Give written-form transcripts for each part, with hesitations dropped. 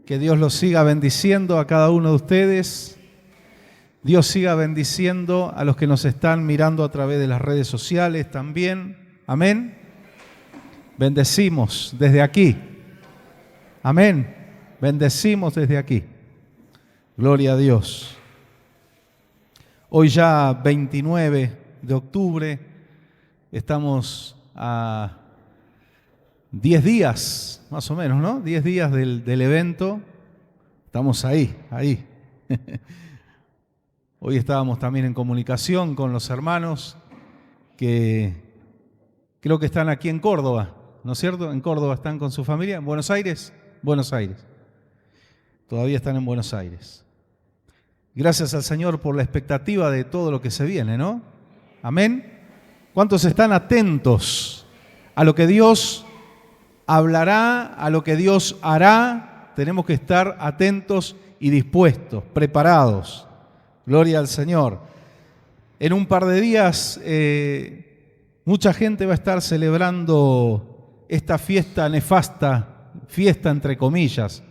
Que Dios los siga bendiciendo a cada uno de ustedes. Dios siga bendiciendo a los que nos están mirando a través de las redes sociales también. Amén. Bendecimos desde aquí. Amén. Bendecimos desde aquí. Gloria a Dios. Hoy ya 29 de octubre, estamos a 10 días, más o menos, ¿no? 10 días del evento. Estamos ahí. Hoy estábamos también en comunicación con los hermanos que creo que están aquí en Córdoba, ¿no es cierto? En Córdoba están con su familia. ¿En Buenos Aires? Buenos Aires. Todavía están en Buenos Aires. Gracias al Señor por la expectativa de todo lo que se viene, ¿no? Amén. ¿Cuántos están atentos a lo que Dios hablará, a lo que Dios hará? Tenemos que estar atentos y dispuestos, preparados. Gloria al Señor. En un par de días mucha gente va a estar celebrando esta fiesta nefasta, fiesta entre comillas,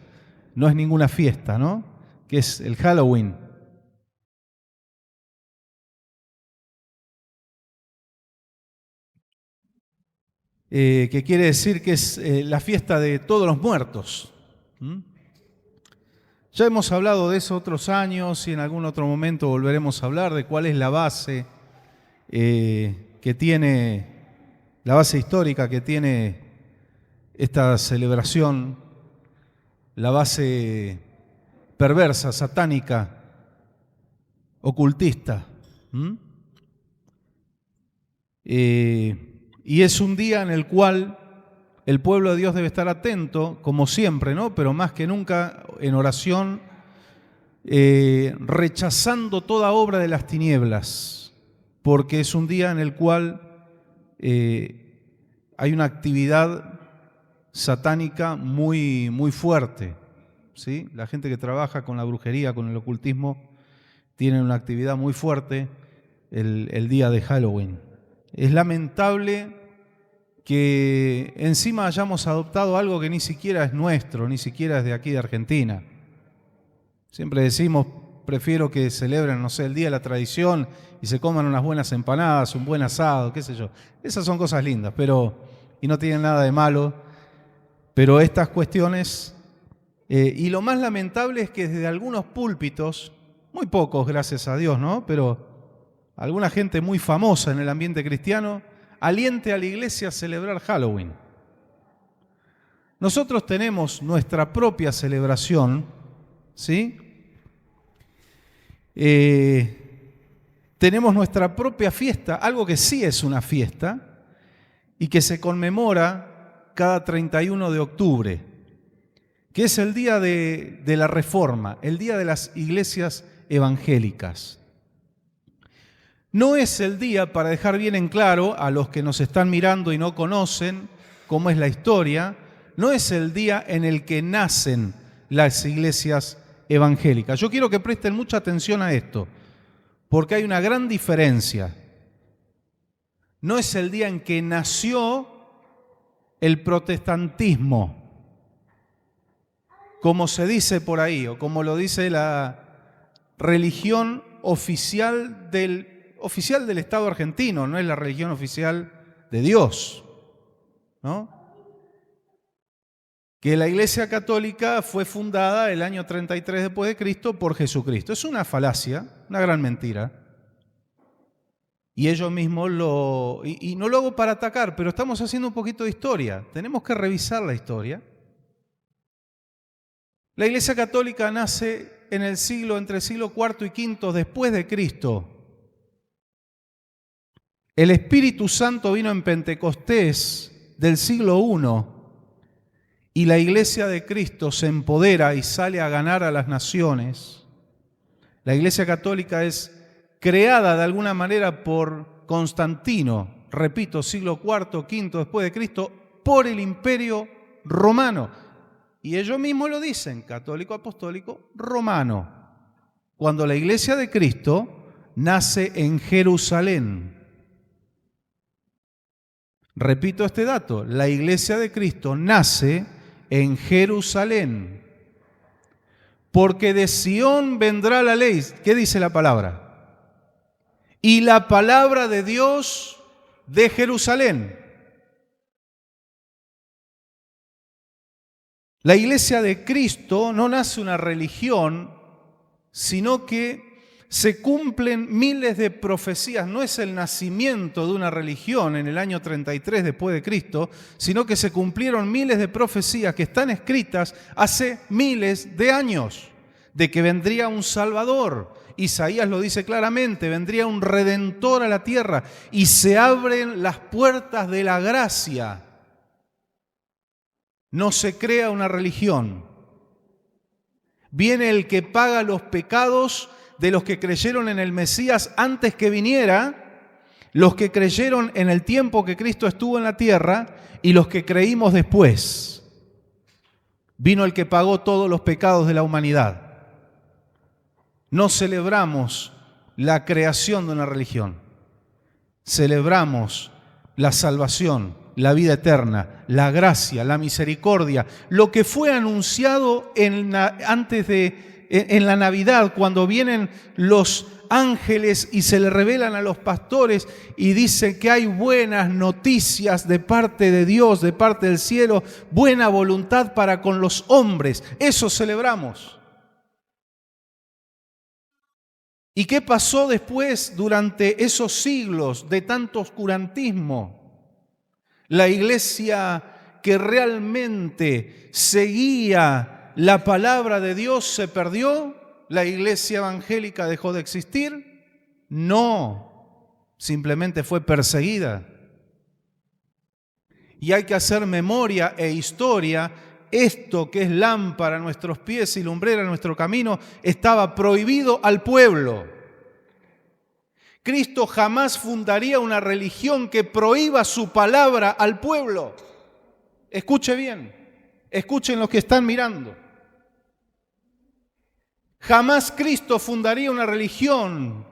no es ninguna fiesta, ¿no? Que es el Halloween. Que quiere decir que es la fiesta de todos los muertos. Ya hemos hablado de eso otros años y en algún otro momento volveremos a hablar de cuál es la base que tiene, la base histórica que tiene esta celebración, la base perversa, satánica, ocultista. Y es un día en el cual el pueblo de Dios debe estar atento, como siempre, ¿no? Pero más que nunca en oración, rechazando toda obra de las tinieblas, porque es un día en el cual hay una actividad satánica muy, muy fuerte, ¿sí? La gente que trabaja con la brujería, con el ocultismo, tiene una actividad muy fuerte el día de Halloween. Es lamentable que encima hayamos adoptado algo que ni siquiera es nuestro, ni siquiera es de aquí de Argentina. Siempre decimos, prefiero que celebren, no sé, el día de la tradición y se coman unas buenas empanadas, un buen asado, qué sé yo. Esas son cosas lindas, y no tienen nada de malo, pero estas cuestiones, y lo más lamentable es que desde algunos púlpitos, muy pocos gracias a Dios, ¿no? Pero alguna gente muy famosa en el ambiente cristiano aliente a la iglesia a celebrar Halloween. Nosotros tenemos nuestra propia celebración, ¿sí? Tenemos nuestra propia fiesta, algo que sí es una fiesta y que se conmemora cada 31 de octubre, que es el día de la Reforma, el día de las iglesias evangélicas. No es el día, para dejar bien en claro a los que nos están mirando y no conocen cómo es la historia, no es el día en el que nacen las iglesias evangélicas. Yo quiero que presten mucha atención a esto, porque hay una gran diferencia. No es el día en que nació el protestantismo, como se dice por ahí, o como lo dice la religión oficial del Estado argentino, no es la religión oficial de Dios, ¿no? Que la Iglesia Católica fue fundada el año 33 después de Cristo por Jesucristo. Es una falacia, una gran mentira. Y ellos mismos y no lo hago para atacar, pero estamos haciendo un poquito de historia. Tenemos que revisar la historia. La Iglesia Católica nace entre el siglo IV y V después de Cristo. El Espíritu Santo vino en Pentecostés del siglo I y la Iglesia de Cristo se empodera y sale a ganar a las naciones. La Iglesia Católica es creada de alguna manera por Constantino, repito, siglo IV, V después de Cristo, por el Imperio Romano. Y ellos mismos lo dicen, católico, apostólico, romano. Cuando la Iglesia de Cristo nace en Jerusalén. Repito este dato, la Iglesia de Cristo nace en Jerusalén. porque de Sión vendrá la ley. ¿Qué dice la palabra? Y la palabra de Dios de Jerusalén. La iglesia de Cristo no nace una religión, sino que se cumplen miles de profecías. No es el nacimiento de una religión en el año 33 después de Cristo, sino que se cumplieron miles de profecías que están escritas hace miles de años, de que vendría un Salvador. Isaías lo dice claramente, vendría un Redentor a la tierra y se abren las puertas de la gracia. No se crea una religión. Viene el que paga los pecados de los que creyeron en el Mesías antes que viniera, los que creyeron en el tiempo que Cristo estuvo en la tierra y los que creímos después. Vino el que pagó todos los pecados de la humanidad. No celebramos la creación de una religión. Celebramos la salvación, la vida eterna, la gracia, la misericordia, lo que fue anunciado en la Navidad, cuando vienen los ángeles y se le revelan a los pastores y dicen que hay buenas noticias de parte de Dios, de parte del cielo, buena voluntad para con los hombres. Eso celebramos. ¿Y qué pasó después durante esos siglos de tanto oscurantismo? La iglesia que realmente seguía la palabra de Dios se perdió. ¿La iglesia evangélica dejó de existir? No, simplemente fue perseguida. Y hay que hacer memoria e historia. Esto que es lámpara a nuestros pies y lumbrera a nuestro camino estaba prohibido al pueblo. Cristo jamás fundaría una religión que prohíba su palabra al pueblo. Escuche bien, escuchen los que están mirando. Jamás Cristo fundaría una religión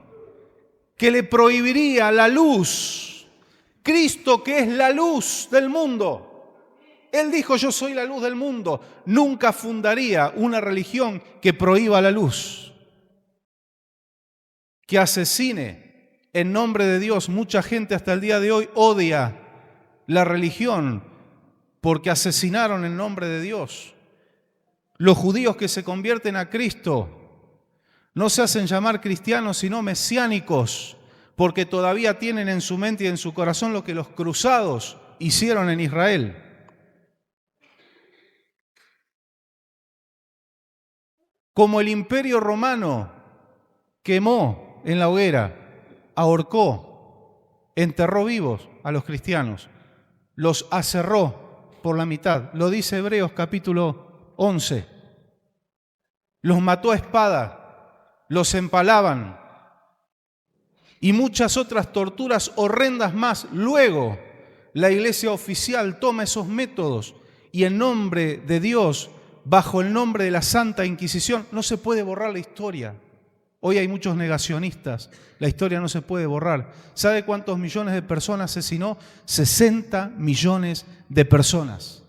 que le prohibiría la luz. Cristo, que es la luz del mundo. Él dijo, yo soy la luz del mundo. Nunca fundaría una religión que prohíba la luz, que asesine en nombre de Dios. Mucha gente hasta el día de hoy odia la religión porque asesinaron en nombre de Dios. Los judíos que se convierten a Cristo no se hacen llamar cristianos, sino mesiánicos, porque todavía tienen en su mente y en su corazón lo que los cruzados hicieron en Israel. Como el Imperio Romano quemó en la hoguera, ahorcó, enterró vivos a los cristianos, los aserró por la mitad. Lo dice Hebreos capítulo 11. Los mató a espada, los empalaban y muchas otras torturas horrendas más. Luego, la iglesia oficial toma esos métodos y en nombre de Dios, bajo el nombre de la Santa Inquisición, no se puede borrar la historia. Hoy hay muchos negacionistas, la historia no se puede borrar. ¿Sabe cuántos millones de personas asesinó? 60 millones de personas.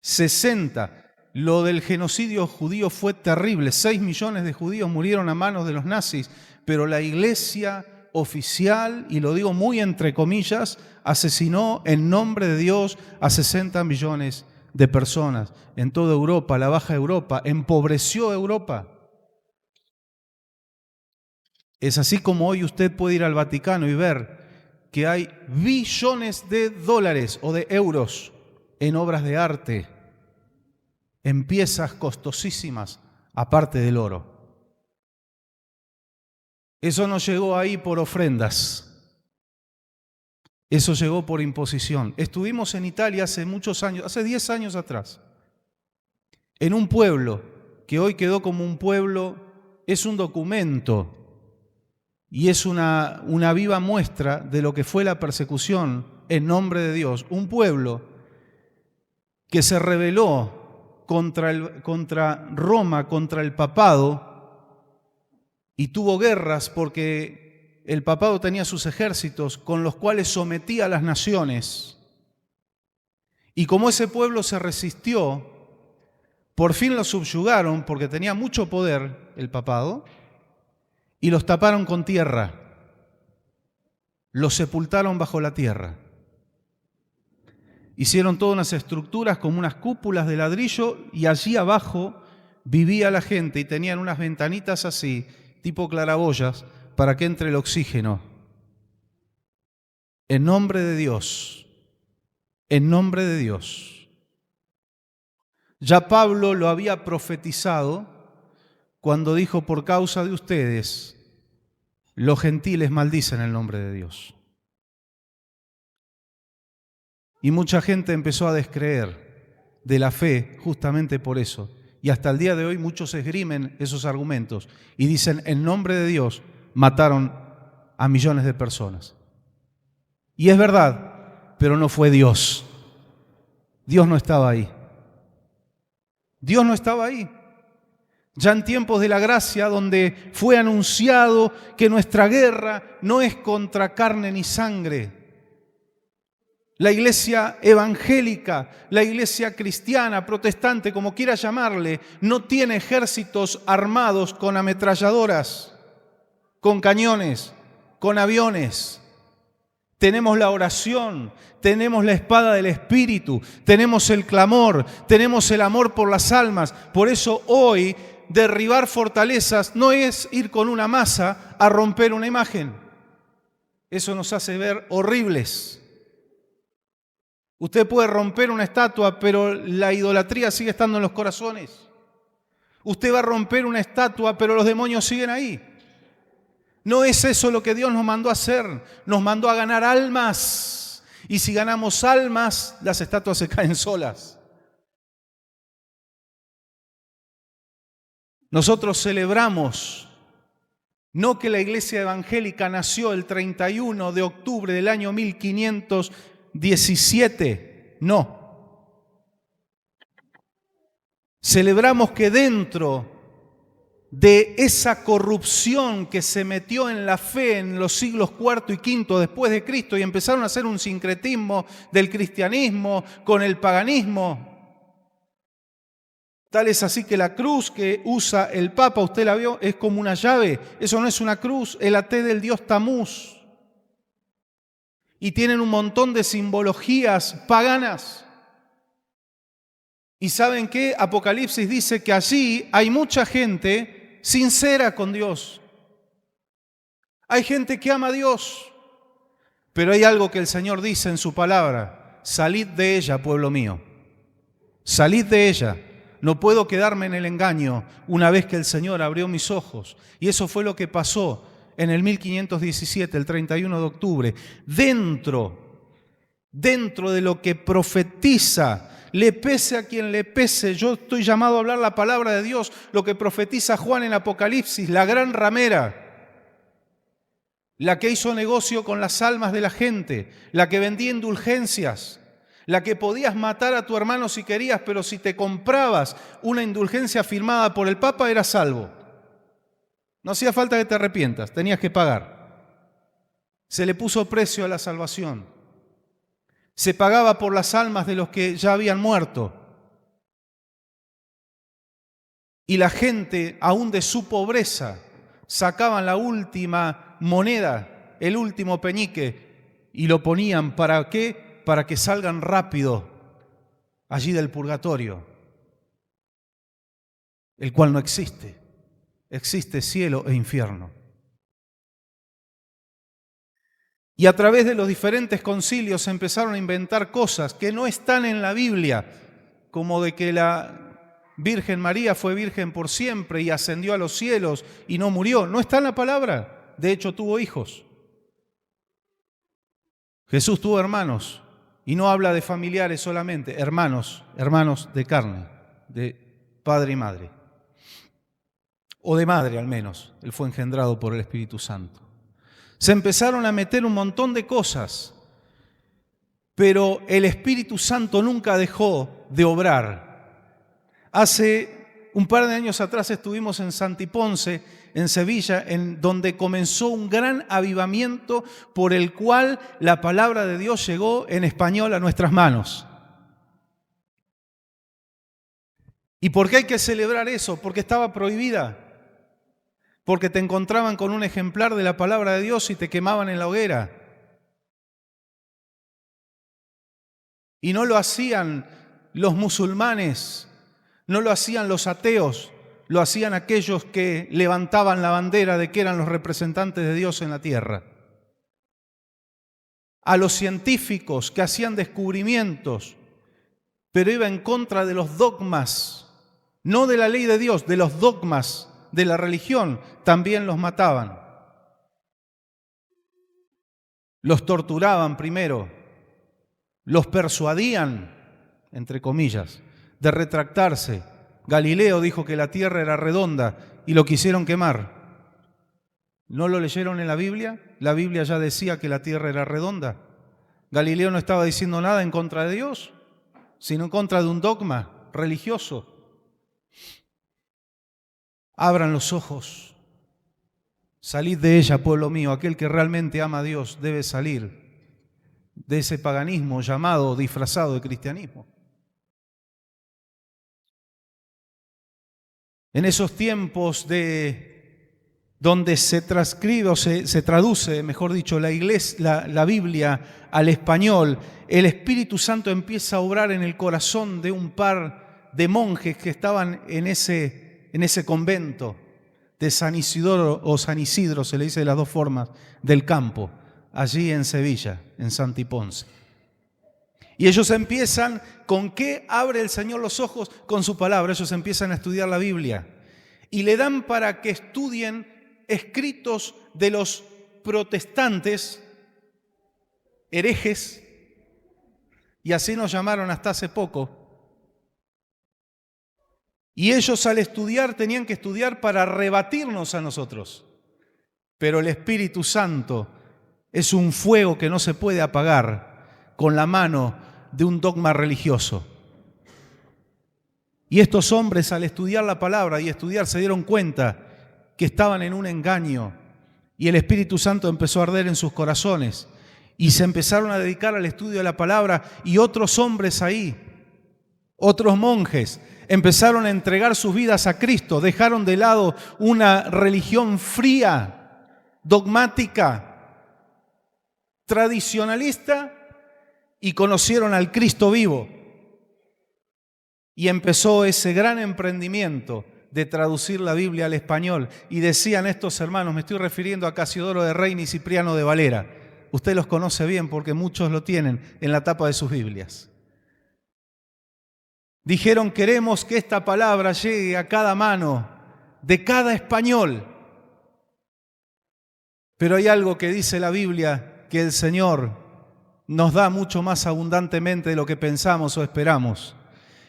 60. Lo del genocidio judío fue terrible. 6 millones de judíos murieron a manos de los nazis, pero la iglesia oficial, y lo digo muy entre comillas, asesinó en nombre de Dios a 60 millones de personas en toda Europa, la Baja Europa, empobreció Europa. Es así como hoy usted puede ir al Vaticano y ver que hay billones de dólares o de euros en obras de arte, en piezas costosísimas, aparte del oro. Eso no llegó ahí por ofrendas, eso llegó por imposición. Estuvimos en Italia hace muchos años, hace 10 años atrás, en un pueblo que hoy quedó como un pueblo, es un documento y es una viva muestra de lo que fue la persecución en nombre de Dios. Un pueblo que se rebeló contra Roma, contra el papado, y tuvo guerras porque el papado tenía sus ejércitos con los cuales sometía a las naciones. Y como ese pueblo se resistió, Por fin los subyugaron porque tenía mucho poder el papado y los taparon con tierra. Los sepultaron bajo la tierra. Hicieron todas unas estructuras como unas cúpulas de ladrillo y allí abajo vivía la gente y tenían unas ventanitas así, tipo claraboyas, para que entre el oxígeno. En nombre de Dios, en nombre de Dios. Ya Pablo lo había profetizado cuando dijo: por causa de ustedes, los gentiles maldicen el nombre de Dios. Y mucha gente empezó a descreer de la fe justamente por eso. Y hasta el día de hoy muchos esgrimen esos argumentos y dicen: en nombre de Dios mataron a millones de personas. Y es verdad, pero no fue Dios. Dios no estaba ahí. Dios no estaba ahí. Ya en tiempos de la gracia, donde fue anunciado que nuestra guerra no es contra carne ni sangre. La iglesia evangélica, la iglesia cristiana, protestante, como quiera llamarle, no tiene ejércitos armados con ametralladoras, con cañones, con aviones. Tenemos la oración, tenemos la espada del Espíritu, tenemos el clamor, tenemos el amor por las almas. Por eso hoy derribar fortalezas no es ir con una masa a romper una imagen. Eso nos hace ver horribles. Usted puede romper una estatua, pero la idolatría sigue estando en los corazones. Usted va a romper una estatua, pero los demonios siguen ahí. No es eso lo que Dios nos mandó a hacer. Nos mandó a ganar almas. Y si ganamos almas, las estatuas se caen solas. Nosotros celebramos, no que la iglesia evangélica nació el 31 de octubre del año 1517, no. Celebramos que dentro de esa corrupción que se metió en la fe en los siglos IV y V después de Cristo y empezaron a hacer un sincretismo del cristianismo con el paganismo. Tal es así que la cruz que usa el Papa, usted la vio, es como una llave. Eso no es una cruz, es la T del dios Tamuz. Y tienen un montón de simbologías paganas. ¿Y saben qué? Apocalipsis dice que allí hay mucha gente sincera con Dios. Hay gente que ama a Dios. Pero hay algo que el Señor dice en su palabra: salid de ella, pueblo mío. Salid de ella. No puedo quedarme en el engaño una vez que el Señor abrió mis ojos. Y eso fue lo que pasó en el 1517, el 31 de octubre. Dentro de lo que profetiza, le pese a quien le pese, yo estoy llamado a hablar la palabra de Dios, lo que profetiza Juan en Apocalipsis, la gran ramera, la que hizo negocio con las almas de la gente, la que vendía indulgencias, la que podías matar a tu hermano si querías, pero si te comprabas una indulgencia firmada por el Papa, eras salvo. No hacía falta que te arrepientas, tenías que pagar. Se le puso precio a la salvación. Se pagaba por las almas de los que ya habían muerto. Y la gente, aún de su pobreza, sacaban la última moneda, el último peñique, y lo ponían, ¿para qué? Para que salgan rápido allí del purgatorio, el cual no existe. Existe cielo e infierno. Y a través de los diferentes concilios se empezaron a inventar cosas que no están en la Biblia, como de que la Virgen María fue virgen por siempre y ascendió a los cielos y no murió. No está en la palabra. De hecho, tuvo hijos. Jesús tuvo hermanos. Y no habla de familiares solamente, hermanos de carne, de padre y madre. O de madre al menos, él fue engendrado por el Espíritu Santo. Se empezaron a meter un montón de cosas, pero el Espíritu Santo nunca dejó de obrar. Hace un par de años atrás estuvimos en Santiponce, en Sevilla, en donde comenzó un gran avivamiento por el cual la palabra de Dios llegó en español a nuestras manos. ¿Y por qué hay que celebrar eso? Porque estaba prohibida. Porque te encontraban con un ejemplar de la palabra de Dios y te quemaban en la hoguera. Y no lo hacían los musulmanes, no lo hacían los ateos, lo hacían aquellos que levantaban la bandera de que eran los representantes de Dios en la tierra. A los científicos que hacían descubrimientos, pero iba en contra de los dogmas, no de la ley de Dios, de los dogmas de la religión, también los mataban. Los torturaban primero, los persuadían, entre comillas, de retractarse. Galileo dijo que la tierra era redonda y lo quisieron quemar. ¿No lo leyeron en la Biblia? La Biblia ya decía que la tierra era redonda. Galileo no estaba diciendo nada en contra de Dios, sino en contra de un dogma religioso. Abran los ojos. Salid de ella, pueblo mío. Aquel que realmente ama a Dios debe salir de ese paganismo llamado, disfrazado de cristianismo. En esos tiempos donde se transcribe o se traduce, mejor dicho, la Biblia al español, el Espíritu Santo empieza a obrar en el corazón de un par de monjes que estaban en ese convento de San Isidoro o San Isidro, se le dice de las dos formas, del campo, allí en Sevilla, en Santiponce. Y ellos empiezan, ¿con qué abre el Señor los ojos? Con su palabra. Ellos empiezan a estudiar la Biblia y le dan para que estudien escritos de los protestantes, herejes, y así nos llamaron hasta hace poco. Y ellos al estudiar tenían que estudiar para rebatirnos a nosotros. Pero el Espíritu Santo es un fuego que no se puede apagar con la mano de un dogma religioso. Y estos hombres al estudiar la palabra y estudiar se dieron cuenta que estaban en un engaño y el Espíritu Santo empezó a arder en sus corazones y se empezaron a dedicar al estudio de la palabra y otros hombres ahí, otros monjes, empezaron a entregar sus vidas a Cristo, dejaron de lado una religión fría, dogmática, tradicionalista y conocieron al Cristo vivo. Y empezó ese gran emprendimiento de traducir la Biblia al español. Y decían estos hermanos, me estoy refiriendo a Casiodoro de Reina y Cipriano de Valera. Usted los conoce bien porque muchos lo tienen en la tapa de sus Biblias. Dijeron, queremos que esta palabra llegue a cada mano de cada español. Pero hay algo que dice la Biblia, que el Señor nos da mucho más abundantemente de lo que pensamos o esperamos.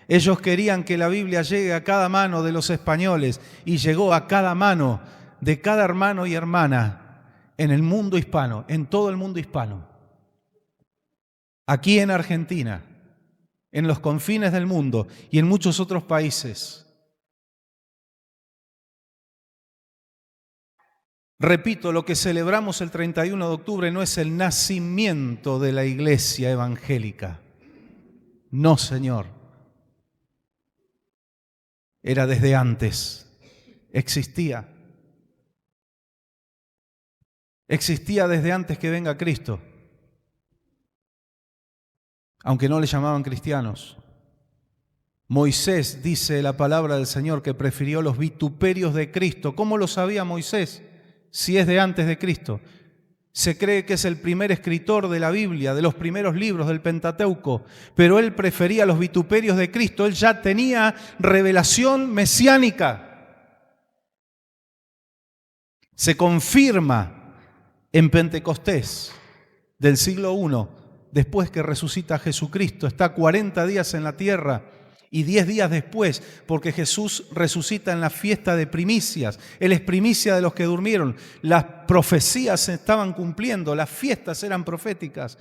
Ellos querían que la Biblia llegue a cada mano de los españoles y llegó a cada mano de cada hermano y hermana en el mundo hispano, en todo el mundo hispano. Aquí en Argentina, en los confines del mundo y en muchos otros países. Repito, lo que celebramos el 31 de octubre no es el nacimiento de la iglesia evangélica. No, Señor. Era desde antes. Existía. Existía desde antes que venga Cristo. Aunque no le llamaban cristianos. Moisés, dice la palabra del Señor, que prefirió los vituperios de Cristo. ¿Cómo lo sabía Moisés? Si es de antes de Cristo. Se cree que es el primer escritor de la Biblia, de los primeros libros del Pentateuco, pero él prefería los vituperios de Cristo. Él ya tenía revelación mesiánica. Se confirma en Pentecostés del siglo I, después que resucita Jesucristo. Está 40 días en la tierra y 10 días después, porque Jesús resucita en la fiesta de primicias. Él es primicia de los que durmieron. Las profecías se estaban cumpliendo, las fiestas eran proféticas.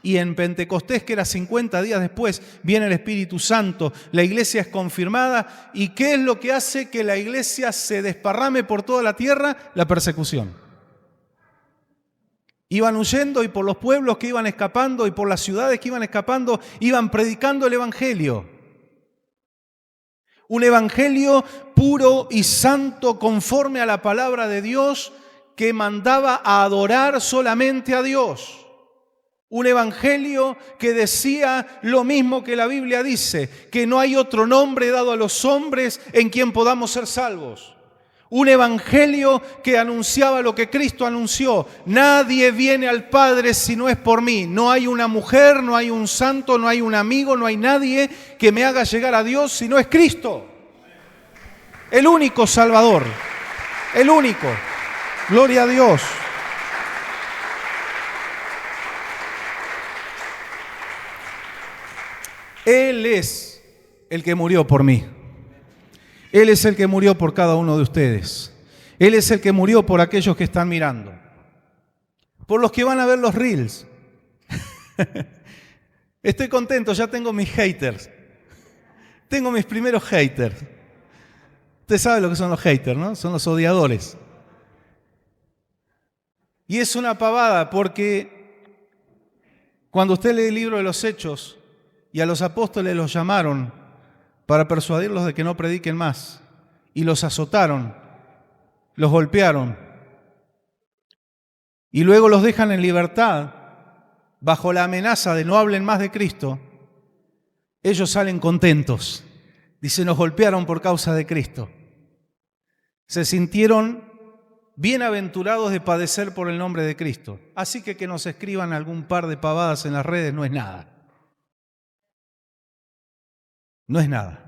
Y en Pentecostés, que era 50 días después, viene el Espíritu Santo. La iglesia es confirmada. ¿Y qué es lo que hace que la iglesia se desparrame por toda la tierra? La persecución. Iban huyendo y por los pueblos que iban escapando y por las ciudades que iban escapando, iban predicando el Evangelio. Un evangelio puro y santo conforme a la palabra de Dios que mandaba a adorar solamente a Dios. Un evangelio que decía lo mismo que la Biblia dice, que no hay otro nombre dado a los hombres en quien podamos ser salvos. Un evangelio que anunciaba lo que Cristo anunció. Nadie viene al Padre si no es por mí. No hay una mujer, no hay un santo, no hay un amigo, no hay nadie que me haga llegar a Dios si no es Cristo. El único Salvador. El único. Gloria a Dios. Él es el que murió por mí. Él es el que murió por cada uno de ustedes. Él es el que murió por aquellos que están mirando. Por los que van a ver los reels. Estoy contento, ya tengo mis haters. Tengo mis primeros haters. Usted sabe lo que son los haters, ¿no? Son los odiadores. Y es una pavada porque cuando usted lee el libro de los Hechos y a los apóstoles los llamaron para persuadirlos de que no prediquen más, y los azotaron, los golpearon, y luego los dejan en libertad bajo la amenaza de no hablen más de Cristo, ellos salen contentos. Dicen, nos golpearon por causa de Cristo. Se sintieron bienaventurados de padecer por el nombre de Cristo. Así que nos escriban algún par de pavadas en las redes no es nada. No es nada.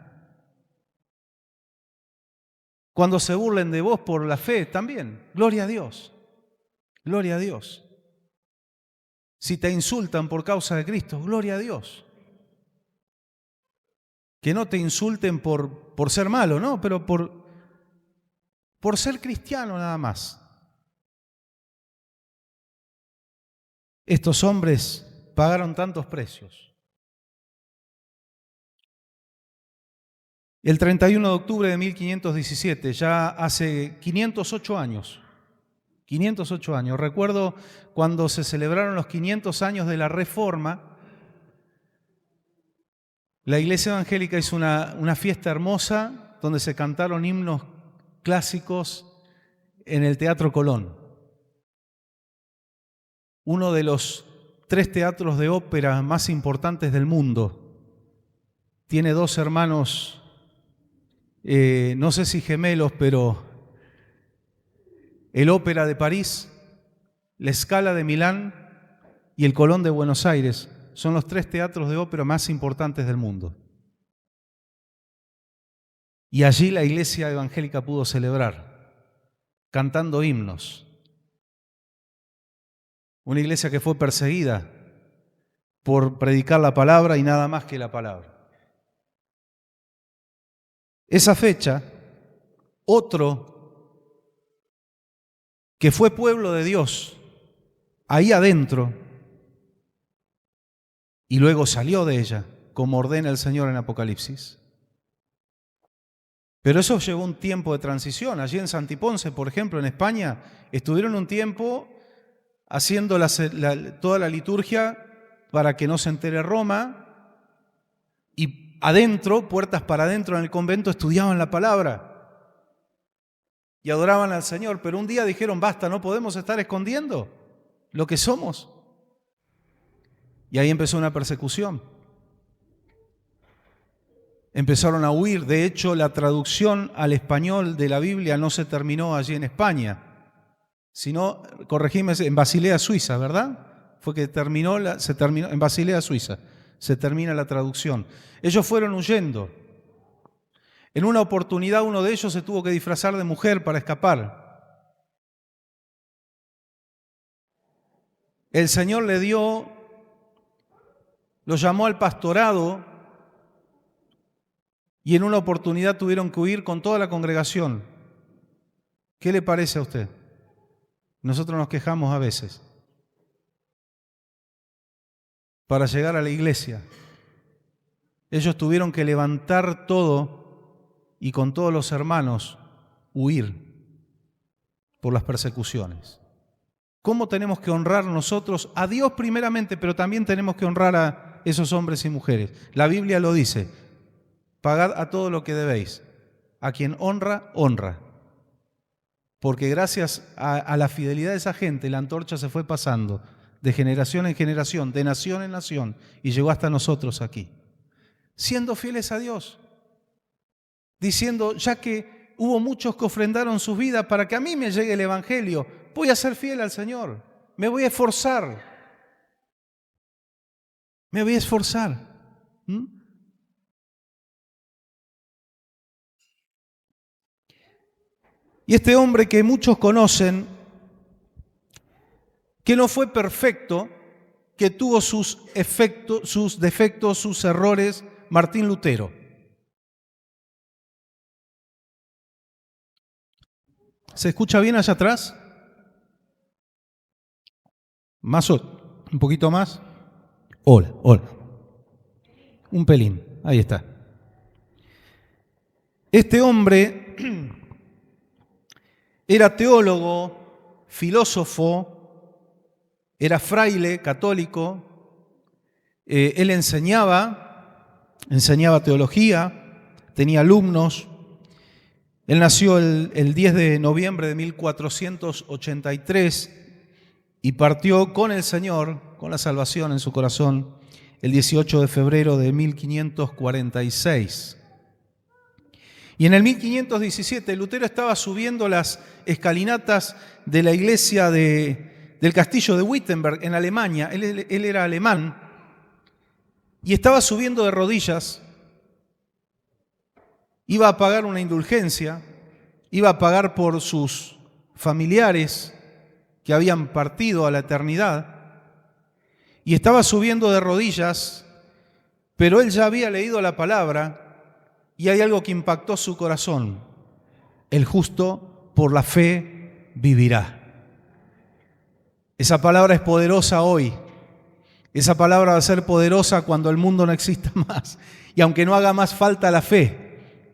Cuando se burlen de vos por la fe, también, gloria a Dios. Gloria a Dios. Si te insultan por causa de Cristo, gloria a Dios. Que no te insulten por ser malo, ¿no? Pero por ser cristiano nada más. Estos hombres pagaron tantos precios. El 31 de octubre de 1517, ya hace 508 años, recuerdo cuando se celebraron los 500 años de la Reforma, la Iglesia Evangélica hizo una fiesta hermosa donde se cantaron himnos clásicos en el Teatro Colón. Uno de los 3 teatros de ópera más importantes del mundo. Tiene 2 hermanos, no sé si gemelos, pero el Ópera de París, la Scala de Milán y el Colón de Buenos Aires son los 3 teatros de ópera más importantes del mundo. Y allí la Iglesia Evangélica pudo celebrar, cantando himnos. Una iglesia que fue perseguida por predicar la palabra y nada más que la palabra. Esa fecha, otro que fue pueblo de Dios, ahí adentro, y luego salió de ella, como ordena el Señor en Apocalipsis. Pero eso llevó un tiempo de transición. Allí en Santiponce, por ejemplo, en España, estuvieron un tiempo haciendo toda la liturgia para que no se entere Roma, y adentro, puertas para adentro en el convento, estudiaban la palabra y adoraban al Señor. Pero un día dijeron, basta, no podemos estar escondiendo lo que somos. Y ahí empezó una persecución. Empezaron a huir. De hecho, la traducción al español de la Biblia no se terminó allí en España, sino, corregime, en Basilea, Suiza, ¿verdad? Fue que se terminó en Basilea, Suiza. Se termina la traducción. Ellos fueron huyendo. En una oportunidad uno de ellos se tuvo que disfrazar de mujer para escapar. El Señor lo llamó al pastorado y en una oportunidad tuvieron que huir con toda la congregación. ¿Qué le parece a usted? Nosotros nos quejamos a veces. Para llegar a la iglesia, ellos tuvieron que levantar todo y con todos los hermanos huir por las persecuciones. ¿Cómo tenemos que honrar nosotros a Dios primeramente, pero también tenemos que honrar a esos hombres y mujeres? La Biblia lo dice. pagad a todo lo que debéis. A quien honra, honra. Porque gracias a la fidelidad de esa gente, la antorcha se fue pasando de generación en generación, de nación en nación, y llegó hasta nosotros aquí. Siendo fieles a Dios, diciendo, ya que hubo muchos que ofrendaron sus vidas para que a mí me llegue el Evangelio, voy a ser fiel al Señor, me voy a esforzar, me voy a esforzar. Y este hombre que muchos conocen, que no fue perfecto, que tuvo sus defectos, sus errores, Martín Lutero. ¿Se escucha bien allá atrás? Un poquito más. Hola. Un pelín, ahí está. Este hombre era teólogo, filósofo, era fraile católico, él enseñaba teología, tenía alumnos. Él nació el 10 de noviembre de 1483 y partió con el Señor, con la salvación en su corazón, el 18 de febrero de 1546. Y en el 1517 Lutero estaba subiendo las escalinatas de la iglesia del castillo de Wittenberg en Alemania. Él era alemán y estaba subiendo de rodillas. Iba a pagar una indulgencia, iba a pagar por sus familiares que habían partido a la eternidad, y estaba subiendo de rodillas, pero él ya había leído la palabra y hay algo que impactó su corazón: el justo por la fe vivirá. Esa palabra es poderosa hoy. Esa palabra va a ser poderosa cuando el mundo no exista más, y aunque no haga más falta la fe,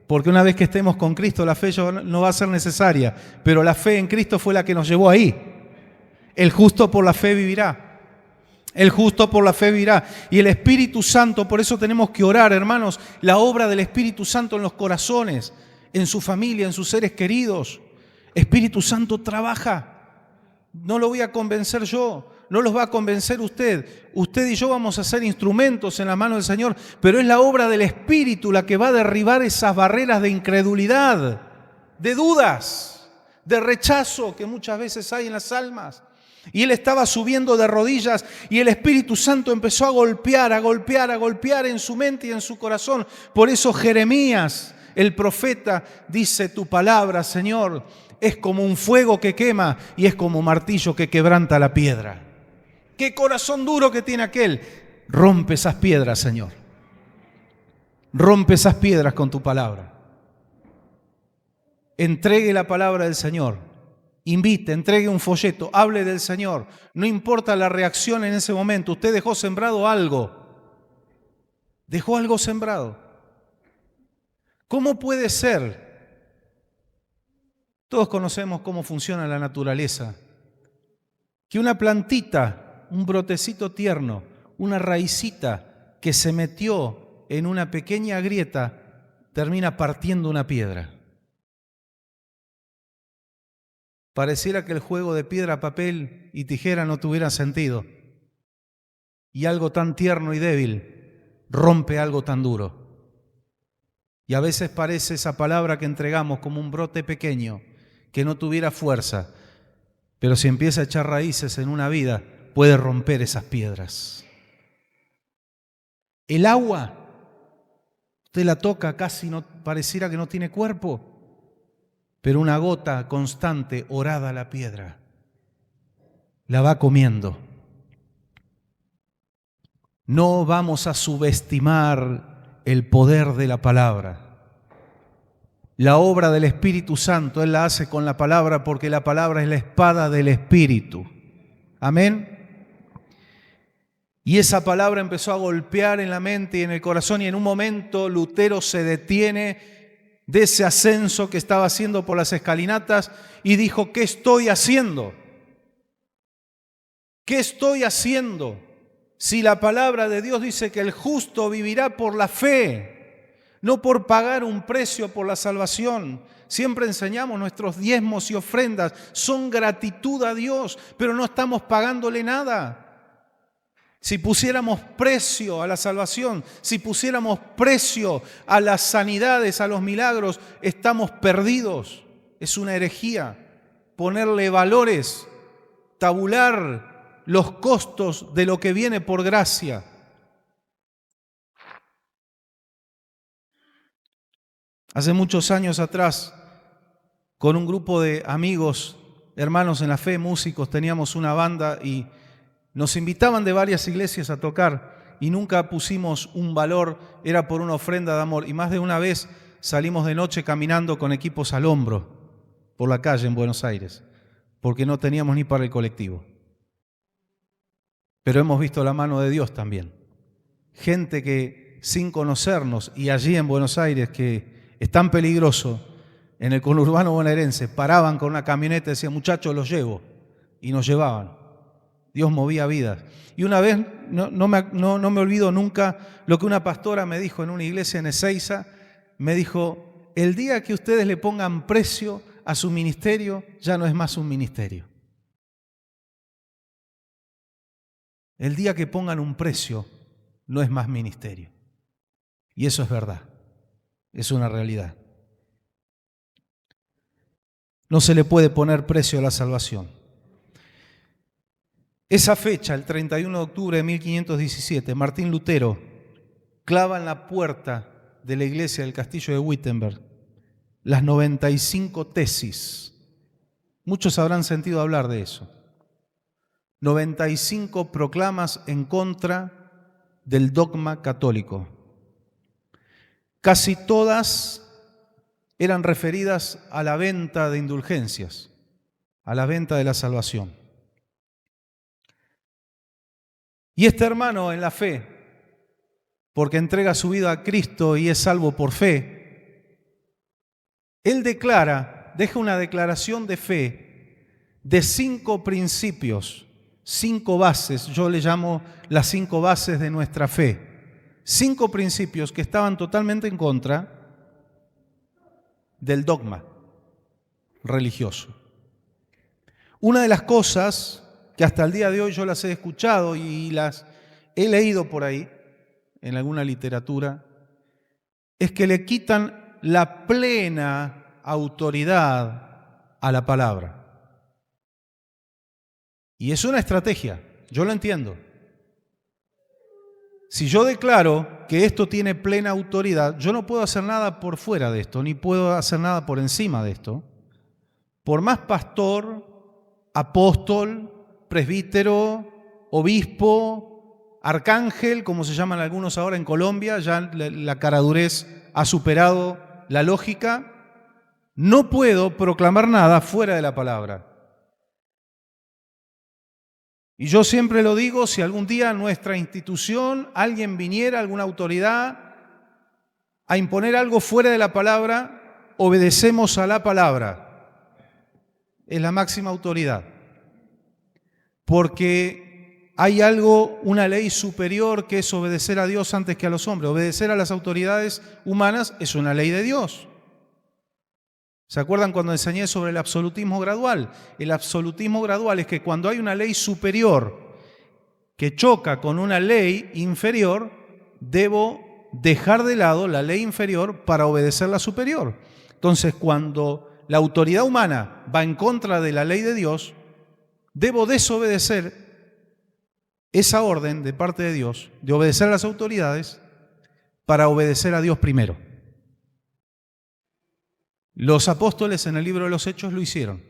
porque una vez que estemos con Cristo, la fe ya no va a ser necesaria, pero la fe en Cristo fue la que nos llevó ahí. El justo por la fe vivirá. El justo por la fe vivirá. Y el Espíritu Santo, por eso tenemos que orar, hermanos, la obra del Espíritu Santo en los corazones, en su familia, en sus seres queridos. Espíritu Santo trabaja. No lo voy a convencer yo, no los va a convencer usted. Usted y yo vamos a ser instrumentos en la mano del Señor, pero es la obra del Espíritu la que va a derribar esas barreras de incredulidad, de dudas, de rechazo que muchas veces hay en las almas. Y él estaba subiendo de rodillas y el Espíritu Santo empezó a golpear en su mente y en su corazón. Por eso Jeremías, el profeta, dice: tu palabra, Señor, es como un fuego que quema y es como un martillo que quebranta la piedra. ¡Qué corazón duro que tiene aquel! Rompe esas piedras, Señor. Rompe esas piedras con tu palabra. Entregue la palabra del Señor. Invite, entregue un folleto, hable del Señor. No importa la reacción en ese momento. Usted dejó sembrado algo. Dejó algo sembrado. ¿Cómo puede ser? Todos conocemos cómo funciona la naturaleza. Que una plantita, un brotecito tierno, una raicita que se metió en una pequeña grieta, termina partiendo una piedra. Pareciera que el juego de piedra, papel y tijera no tuviera sentido. Y algo tan tierno y débil rompe algo tan duro. Y a veces parece esa palabra que entregamos como un brote pequeño, que no tuviera fuerza, pero si empieza a echar raíces en una vida, puede romper esas piedras. El agua, usted la toca, casi no pareciera que no tiene cuerpo, pero una gota constante, orada a la piedra, la va comiendo. No vamos a subestimar el poder de la palabra. La obra del Espíritu Santo, Él la hace con la palabra, porque la palabra es la espada del Espíritu. Amén. Y esa palabra empezó a golpear en la mente y en el corazón, y en un momento Lutero se detiene de ese ascenso que estaba haciendo por las escalinatas y dijo: ¿qué estoy haciendo? ¿Qué estoy haciendo? Si la palabra de Dios dice que el justo vivirá por la fe. no por pagar un precio por la salvación. Siempre enseñamos nuestros diezmos y ofrendas, son gratitud a Dios, pero no estamos pagándole nada. Si pusiéramos precio a la salvación, si pusiéramos precio a las sanidades, a los milagros, estamos perdidos. Es una herejía ponerle valores, tabular los costos de lo que viene por gracia. Hace muchos años atrás, con un grupo de amigos, hermanos en la fe, músicos, teníamos una banda y nos invitaban de varias iglesias a tocar y nunca pusimos un valor, era por una ofrenda de amor. Y más de una vez salimos de noche caminando con equipos al hombro por la calle en Buenos Aires, porque no teníamos ni para el colectivo. Pero hemos visto la mano de Dios también. Gente que sin conocernos y allí en Buenos Aires, que es tan peligroso, en el conurbano bonaerense, paraban con una camioneta y decían, muchachos, los llevo, y nos llevaban. Dios movía vidas. Y una vez, no me olvido nunca lo que una pastora me dijo en una iglesia en Ezeiza, me dijo, el día que ustedes le pongan precio a su ministerio, ya no es más un ministerio. El día que pongan un precio, no es más ministerio. Y eso es verdad, es una realidad. No se le puede poner precio a la salvación. Esa fecha, el 31 de octubre de 1517, Martín Lutero clava en la puerta de la iglesia del castillo de Wittenberg las 95 tesis. Muchos habrán sentido hablar de eso. 95 proclamas en contra del dogma católico. Casi todas eran referidas a la venta de indulgencias, a la venta de la salvación. Y este hermano en la fe, porque entrega su vida a Cristo y es salvo por fe, él deja una declaración de fe de 5 principios, 5 bases, yo le llamo las 5 bases de nuestra fe. 5 principios que estaban totalmente en contra del dogma religioso. Una de las cosas que hasta el día de hoy yo las he escuchado y las he leído por ahí, en alguna literatura, es que le quitan la plena autoridad a la palabra. Y es una estrategia, yo lo entiendo. Si yo declaro que esto tiene plena autoridad, yo no puedo hacer nada por fuera de esto, ni puedo hacer nada por encima de esto. Por más pastor, apóstol, presbítero, obispo, arcángel, como se llaman algunos ahora en Colombia, ya la caradurez ha superado la lógica, no puedo proclamar nada fuera de la palabra. Y yo siempre lo digo, si algún día nuestra institución, alguien viniera, alguna autoridad, a imponer algo fuera de la palabra, obedecemos a la palabra. Es la máxima autoridad. Porque hay algo, una ley superior que es obedecer a Dios antes que a los hombres. Obedecer a las autoridades humanas es una ley de Dios. ¿Se acuerdan cuando enseñé sobre el absolutismo gradual? El absolutismo gradual es que cuando hay una ley superior que choca con una ley inferior, debo dejar de lado la ley inferior para obedecer la superior. Entonces, cuando la autoridad humana va en contra de la ley de Dios, debo desobedecer esa orden de parte de Dios, de obedecer a las autoridades, para obedecer a Dios primero. Los apóstoles en el libro de los Hechos lo hicieron.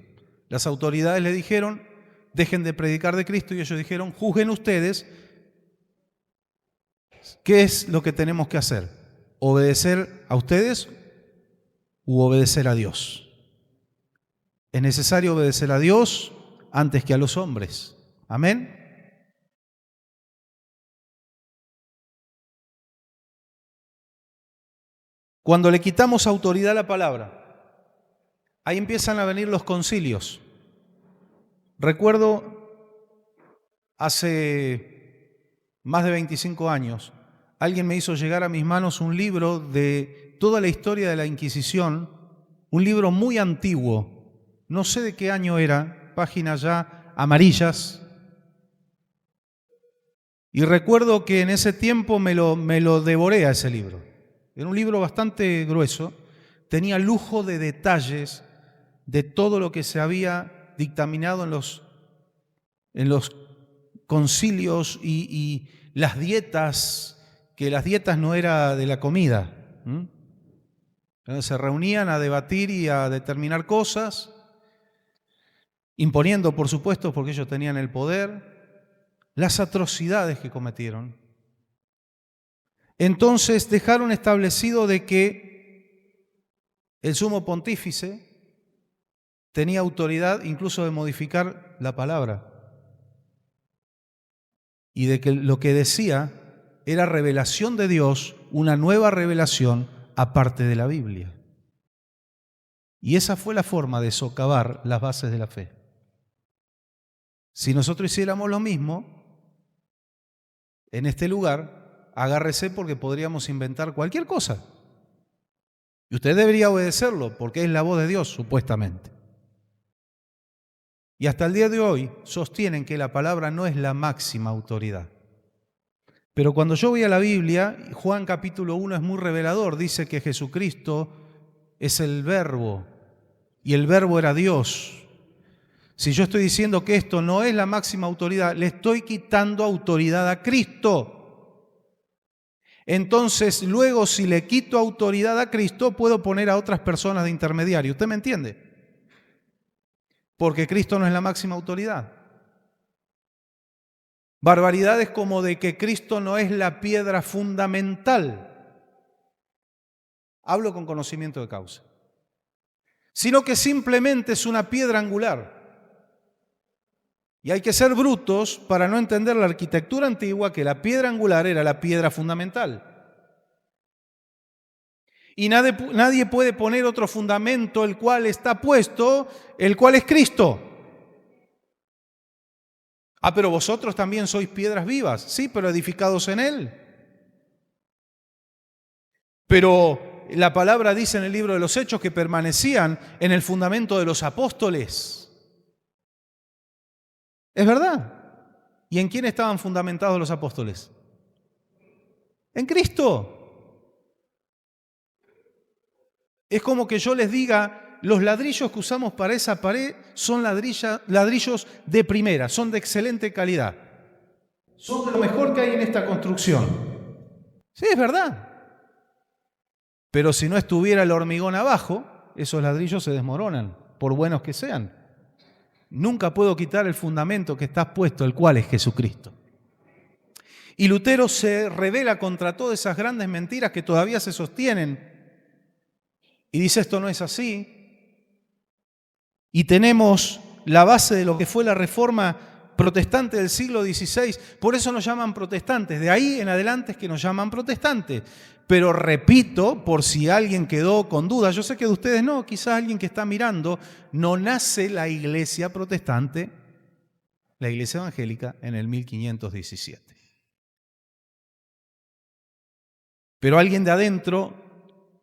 Las autoridades le dijeron, dejen de predicar de Cristo, y ellos dijeron, juzguen ustedes qué es lo que tenemos que hacer, obedecer a ustedes u obedecer a Dios. Es necesario obedecer a Dios antes que a los hombres. Amén. Cuando le quitamos autoridad a la palabra, ahí empiezan a venir los concilios. Recuerdo hace más de 25 años, alguien me hizo llegar a mis manos un libro de toda la historia de la Inquisición, un libro muy antiguo, no sé de qué año era, páginas ya amarillas, y recuerdo que en ese tiempo me lo devoré a ese libro. Era un libro bastante grueso, tenía lujo de detalles de todo lo que se había dictaminado en los concilios y las dietas, que las dietas no era de la comida. Entonces se reunían a debatir y a determinar cosas, imponiendo, por supuesto, porque ellos tenían el poder, las atrocidades que cometieron. Entonces dejaron establecido de que el sumo pontífice tenía autoridad incluso de modificar la palabra y de que lo que decía era revelación de Dios, una nueva revelación aparte de la Biblia. Y esa fue la forma de socavar las bases de la fe. Si nosotros hiciéramos lo mismo en este lugar, agárrese porque podríamos inventar cualquier cosa. Y usted debería obedecerlo porque es la voz de Dios, supuestamente. Y hasta el día de hoy sostienen que la palabra no es la máxima autoridad. Pero cuando yo voy a la Biblia, Juan capítulo 1 es muy revelador, dice que Jesucristo es el Verbo y el Verbo era Dios. Si yo estoy diciendo que esto no es la máxima autoridad, le estoy quitando autoridad a Cristo. Entonces, luego si le quito autoridad a Cristo, puedo poner a otras personas de intermediario. ¿Usted me entiende? Porque Cristo no es la máxima autoridad. Barbaridades como de que Cristo no es la piedra fundamental. Hablo con conocimiento de causa. Sino que simplemente es una piedra angular. Y hay que ser brutos para no entender la arquitectura antigua, que la piedra angular era la piedra fundamental. Y nadie puede poner otro fundamento, el cual está puesto, el cual es Cristo. Ah, pero vosotros también sois piedras vivas. Sí, pero edificados en Él. Pero la palabra dice en el libro de los Hechos que permanecían en el fundamento de los apóstoles. ¿Es verdad? ¿Y en quién estaban fundamentados los apóstoles? En Cristo. Es como que yo les diga, los ladrillos que usamos para esa pared son ladrillos de primera, son de excelente calidad. Son de lo mejor que hay en esta construcción. Sí, es verdad. Pero si no estuviera el hormigón abajo, esos ladrillos se desmoronan, por buenos que sean. Nunca puedo quitar el fundamento que está puesto, el cual es Jesucristo. Y Lutero se rebela contra todas esas grandes mentiras que todavía se sostienen. Y dice, esto no es así. Y tenemos la base de lo que fue la reforma protestante del siglo XVI. Por eso nos llaman protestantes. De ahí en adelante es que nos llaman protestantes. Pero repito, por si alguien quedó con dudas, yo sé que de ustedes no, quizás alguien que está mirando, no nace la iglesia protestante, la iglesia evangélica, en el 1517. Pero alguien de adentro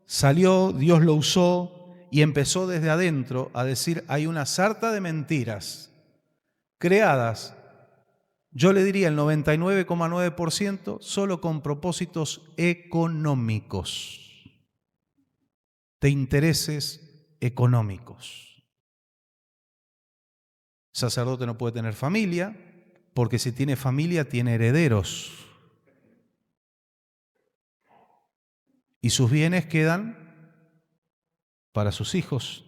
salió, Dios lo usó y empezó desde adentro a decir, hay una sarta de mentiras creadas, yo le diría el 99,9%, solo con propósitos económicos, de intereses económicos. El sacerdote no puede tener familia, porque si tiene familia tiene herederos. Y sus bienes quedan para sus hijos.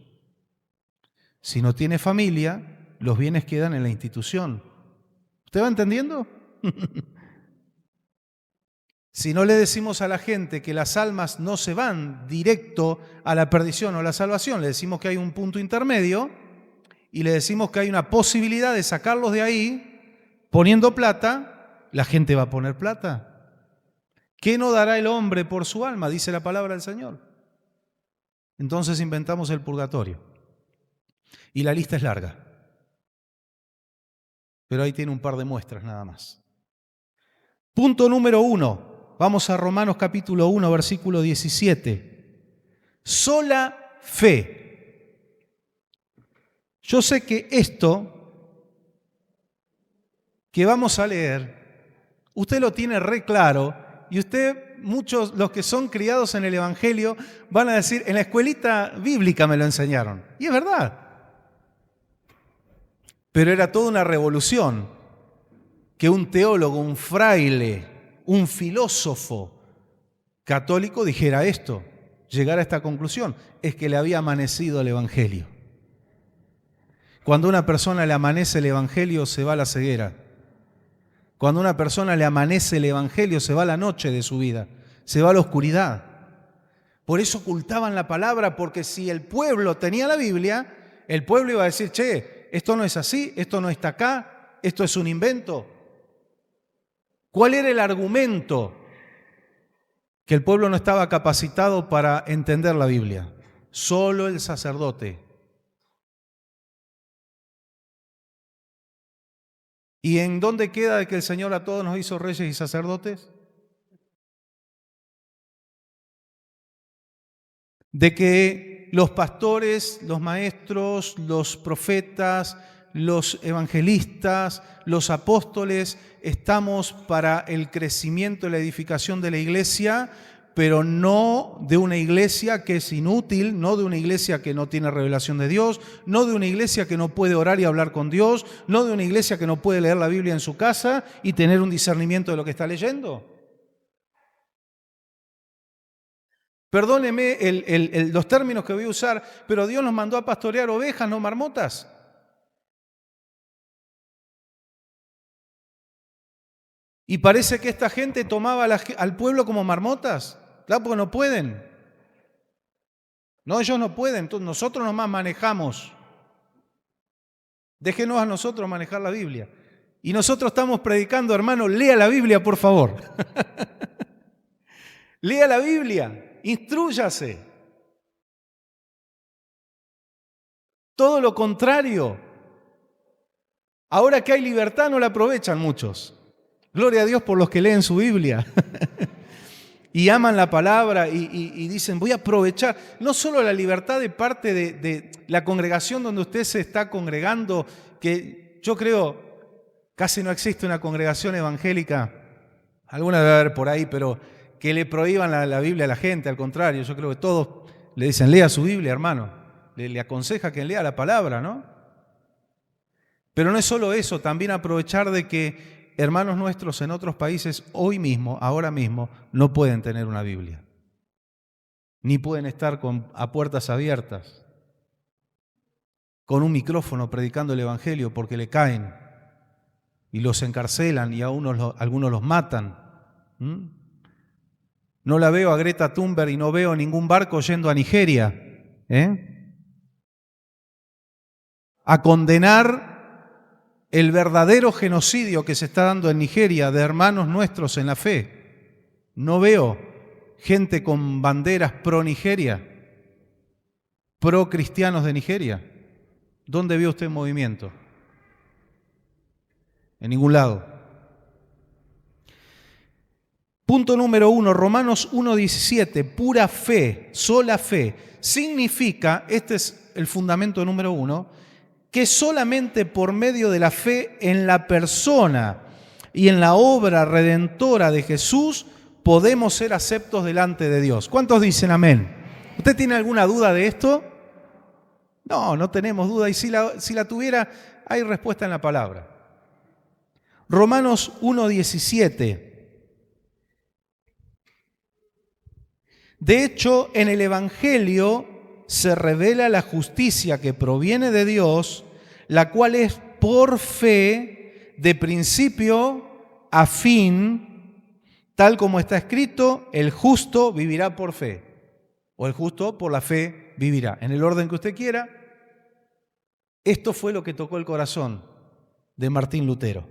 Si no tiene familia, los bienes quedan en la institución. ¿Usted va entendiendo? Si no le decimos a la gente que las almas no se van directo a la perdición o a la salvación, le decimos que hay un punto intermedio y le decimos que hay una posibilidad de sacarlos de ahí poniendo plata, la gente va a poner plata. ¿Qué no dará el hombre por su alma? Dice la palabra del Señor. Entonces inventamos el purgatorio. Y la lista es larga. Pero ahí tiene un par de muestras nada más. Punto número 1. Vamos a Romanos capítulo 1, versículo 17. Sola fe. Yo sé que esto que vamos a leer, usted lo tiene re claro y usted, muchos, los que son criados en el Evangelio, van a decir, en la escuelita bíblica me lo enseñaron. Y es verdad. Pero era toda una revolución que un teólogo, un fraile, un filósofo católico dijera esto, llegara a esta conclusión. Es que le había amanecido el Evangelio. Cuando a una persona le amanece el Evangelio, se va a la ceguera. Cuando a una persona le amanece el Evangelio, se va a la noche de su vida, se va a la oscuridad. Por eso ocultaban la palabra, porque si el pueblo tenía la Biblia, el pueblo iba a decir, che, esto no es así, esto no está acá, esto es un invento. ¿Cuál era el argumento? Que el pueblo no estaba capacitado para entender la Biblia. Solo el sacerdote. ¿Y en dónde queda de que el Señor a todos nos hizo reyes y sacerdotes? De que los pastores, los maestros, los profetas, los evangelistas, los apóstoles, estamos para el crecimiento y la edificación de la iglesia, pero no de una iglesia que es inútil, no de una iglesia que no tiene revelación de Dios, no de una iglesia que no puede orar y hablar con Dios, no de una iglesia que no puede leer la Biblia en su casa y tener un discernimiento de lo que está leyendo. Perdóneme los términos que voy a usar, pero Dios nos mandó a pastorear ovejas, no marmotas. Y parece que esta gente tomaba al pueblo como marmotas, claro, porque no pueden. No, ellos no pueden, entonces nosotros nomás manejamos. Déjenos a nosotros manejar la Biblia. Y nosotros estamos predicando, hermano, lea la Biblia, por favor. Lea la Biblia, instrúyase. Todo lo contrario. Ahora que hay libertad no la aprovechan muchos. Gloria a Dios por los que leen su Biblia y aman la palabra y dicen, voy a aprovechar no solo la libertad de parte de la congregación donde usted se está congregando, que yo creo casi no existe una congregación evangélica, alguna debe haber por ahí, pero que le prohíban la Biblia a la gente, al contrario, yo creo que todos le dicen, lea su Biblia, hermano, le aconseja que lea la palabra, ¿no? Pero no es solo eso, también aprovechar de que hermanos nuestros en otros países hoy mismo, ahora mismo, no pueden tener una Biblia. Ni pueden estar a puertas abiertas, con un micrófono predicando el Evangelio porque le caen y los encarcelan y algunos los matan. No la veo a Greta Thunberg y no veo ningún barco yendo a Nigeria, a condenar el verdadero genocidio que se está dando en Nigeria de hermanos nuestros en la fe. No veo gente con banderas pro Nigeria, pro cristianos de Nigeria. ¿Dónde vio usted movimiento? En ningún lado. Punto número 1, Romanos 1:17, pura fe, sola fe. Significa, este es el fundamento número 1, que solamente por medio de la fe en la persona y en la obra redentora de Jesús podemos ser aceptos delante de Dios. ¿Cuántos dicen amén? ¿Usted tiene alguna duda de esto? No, no tenemos duda. Y si la tuviera, hay respuesta en la palabra. Romanos 1:17. De hecho, en el Evangelio se revela la justicia que proviene de Dios, la cual es por fe, de principio a fin, tal como está escrito, el justo vivirá por fe, o el justo por la fe vivirá. En el orden que usted quiera, esto fue lo que tocó el corazón de Martín Lutero.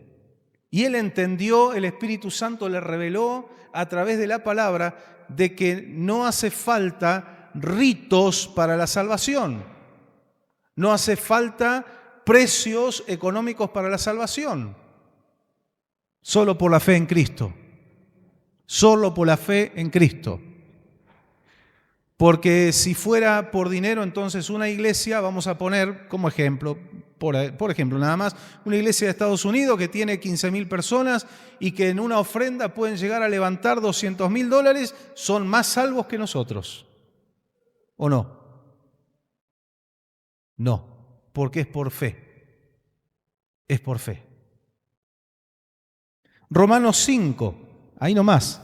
Y él entendió, el Espíritu Santo le reveló a través de la palabra de que no hace falta ritos para la salvación. No hace falta precios económicos para la salvación. Solo por la fe en Cristo. Solo por la fe en Cristo. Porque si fuera por dinero, entonces una iglesia, vamos a poner como ejemplo, por ejemplo nada más, una iglesia de Estados Unidos que tiene 15.000 personas y que en una ofrenda pueden llegar a levantar $200.000, son más salvos que nosotros. ¿O no? No, porque es por fe. Es por fe. Romanos 5, ahí nomás.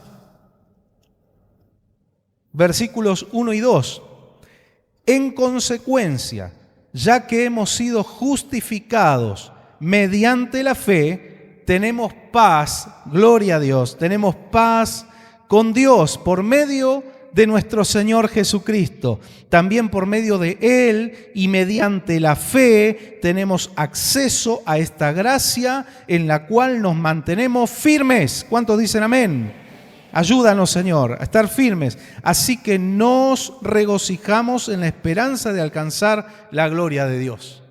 Versículos 1 y 2. En consecuencia, ya que hemos sido justificados mediante la fe, tenemos paz, gloria a Dios, tenemos paz con Dios por medio de nuestro Señor Jesucristo. También por medio de Él y mediante la fe tenemos acceso a esta gracia en la cual nos mantenemos firmes. ¿Cuántos dicen amén? Ayúdanos, Señor, a estar firmes. Así que nos regocijamos en la esperanza de alcanzar la gloria de Dios.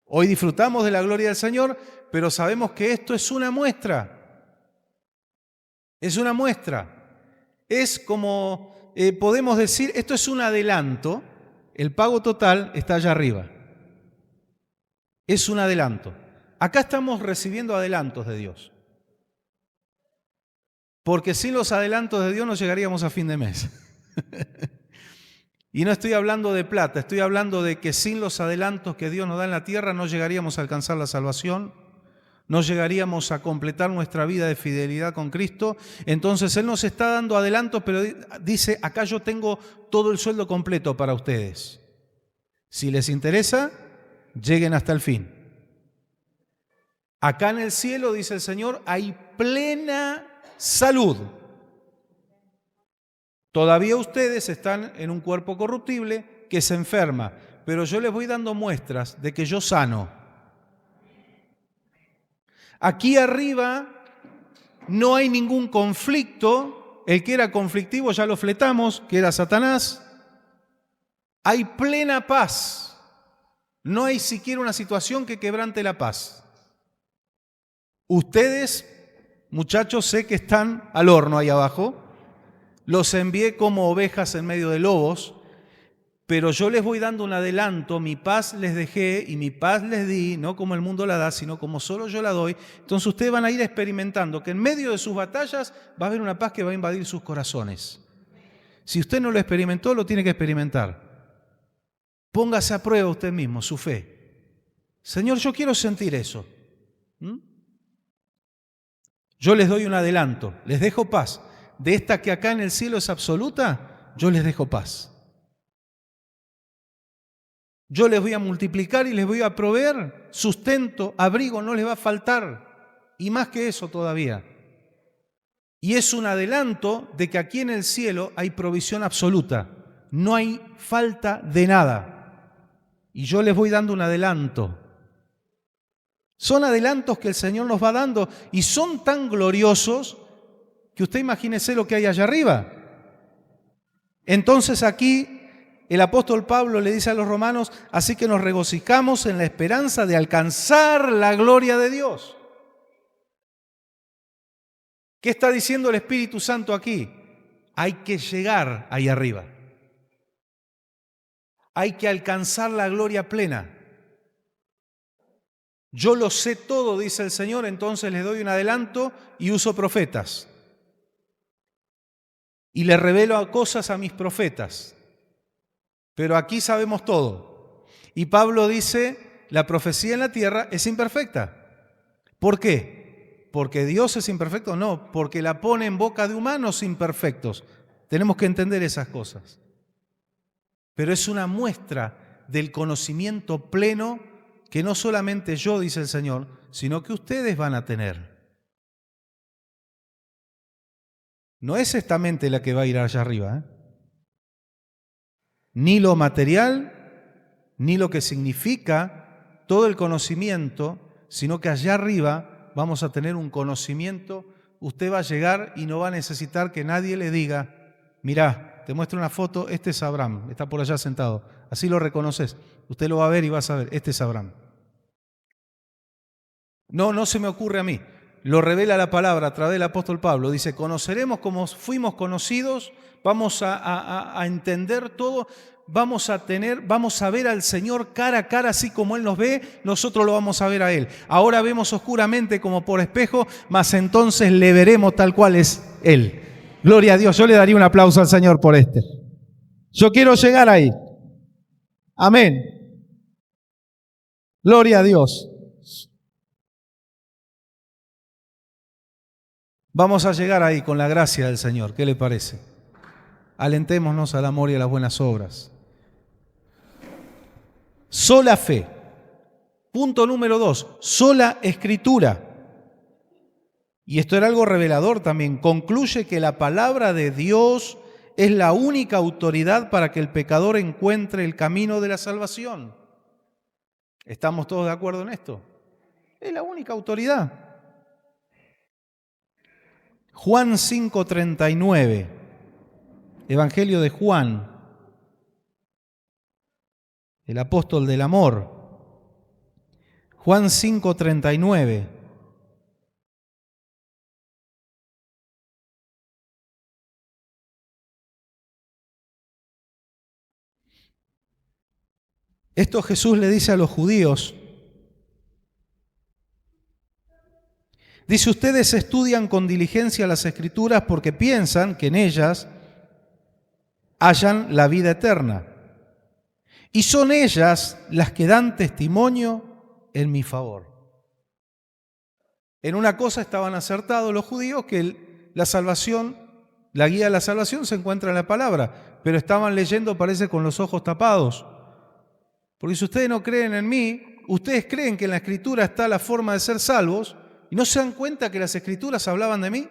Hoy disfrutamos de la gloria del Señor, pero sabemos que esto es una muestra. Es una muestra. Es como podemos decir, esto es un adelanto. El pago total está allá arriba. Es un adelanto. Acá estamos recibiendo adelantos de Dios. Porque sin los adelantos de Dios no llegaríamos a fin de mes. Y no estoy hablando de plata, estoy hablando de que sin los adelantos que Dios nos da en la tierra no llegaríamos a alcanzar la salvación, no llegaríamos a completar nuestra vida de fidelidad con Cristo. Entonces Él nos está dando adelantos, pero dice, acá yo tengo todo el sueldo completo para ustedes. Si les interesa, lleguen hasta el fin. Acá en el cielo, dice el Señor, hay plena salud. Todavía ustedes están en un cuerpo corruptible que se enferma, pero yo les voy dando muestras de que yo sano. Aquí arriba no hay ningún conflicto. El que era conflictivo ya lo fletamos, que era Satanás. Hay plena paz. No hay siquiera una situación que quebrante la paz. Ustedes, muchachos, sé que están al horno ahí abajo. Los envié como ovejas en medio de lobos, pero yo les voy dando un adelanto. Mi paz les dejé y mi paz les di, no como el mundo la da, sino como solo yo la doy. Entonces ustedes van a ir experimentando que en medio de sus batallas va a haber una paz que va a invadir sus corazones. Si usted no lo experimentó, lo tiene que experimentar. Póngase a prueba usted mismo, su fe. Señor, yo quiero sentir eso. Yo les doy un adelanto, les dejo paz. De esta que acá en el cielo es absoluta, yo les dejo paz. Yo les voy a multiplicar y les voy a proveer sustento, abrigo, no les va a faltar. Y más que eso todavía. Y es un adelanto de que aquí en el cielo hay provisión absoluta. No hay falta de nada. Y yo les voy dando un adelanto. Son adelantos que el Señor nos va dando y son tan gloriosos que usted imagínese lo que hay allá arriba. Entonces aquí el apóstol Pablo le dice a los romanos, así que nos regocijamos en la esperanza de alcanzar la gloria de Dios. ¿Qué está diciendo el Espíritu Santo aquí? Hay que llegar ahí arriba. Hay que alcanzar la gloria plena. Yo lo sé todo, dice el Señor, entonces les doy un adelanto y uso profetas. Y le revelo cosas a mis profetas. Pero aquí sabemos todo. Y Pablo dice, la profecía en la tierra es imperfecta. ¿Por qué? ¿Porque Dios es imperfecto? No, porque la pone en boca de humanos imperfectos. Tenemos que entender esas cosas. Pero es una muestra del conocimiento pleno que no solamente yo, dice el Señor, sino que ustedes van a tener. No es esta mente la que va a ir allá arriba, Ni lo material, ni lo que significa todo el conocimiento, sino que allá arriba vamos a tener un conocimiento. Usted va a llegar y no va a necesitar que nadie le diga, mirá, te muestro una foto, este es Abraham, está por allá sentado. Así lo reconoces. Usted lo va a ver y va a saber, este es Abraham. No se me ocurre a mí. Lo revela la palabra a través del apóstol Pablo. Dice, conoceremos como fuimos conocidos, vamos a entender todo, vamos a ver al Señor cara a cara, así como Él nos ve, nosotros lo vamos a ver a Él. Ahora vemos oscuramente como por espejo, mas entonces le veremos tal cual es Él. Gloria a Dios, yo le daría un aplauso al Señor por este. Yo quiero llegar ahí. Amén. Gloria a Dios. Vamos a llegar ahí con la gracia del Señor. ¿Qué le parece? Alentémonos al amor y a las buenas obras. Sola fe. Punto número 2. Sola escritura. Y esto era algo revelador también. Concluye que la palabra de Dios es la única autoridad para que el pecador encuentre el camino de la salvación. ¿Estamos todos de acuerdo en esto? Es la única autoridad. Juan 5:39, Evangelio de Juan, el apóstol del amor. Juan 5:39. Esto Jesús le dice a los judíos. Dice, ustedes estudian con diligencia las Escrituras porque piensan que en ellas hallan la vida eterna. Y son ellas las que dan testimonio en mi favor. En una cosa estaban acertados los judíos, que la salvación, la guía de la salvación se encuentra en la palabra, pero estaban leyendo, parece, con los ojos tapados. Porque si ustedes no creen en mí, ustedes creen que en la Escritura está la forma de ser salvos, ¿y no se dan cuenta que las Escrituras hablaban de mí?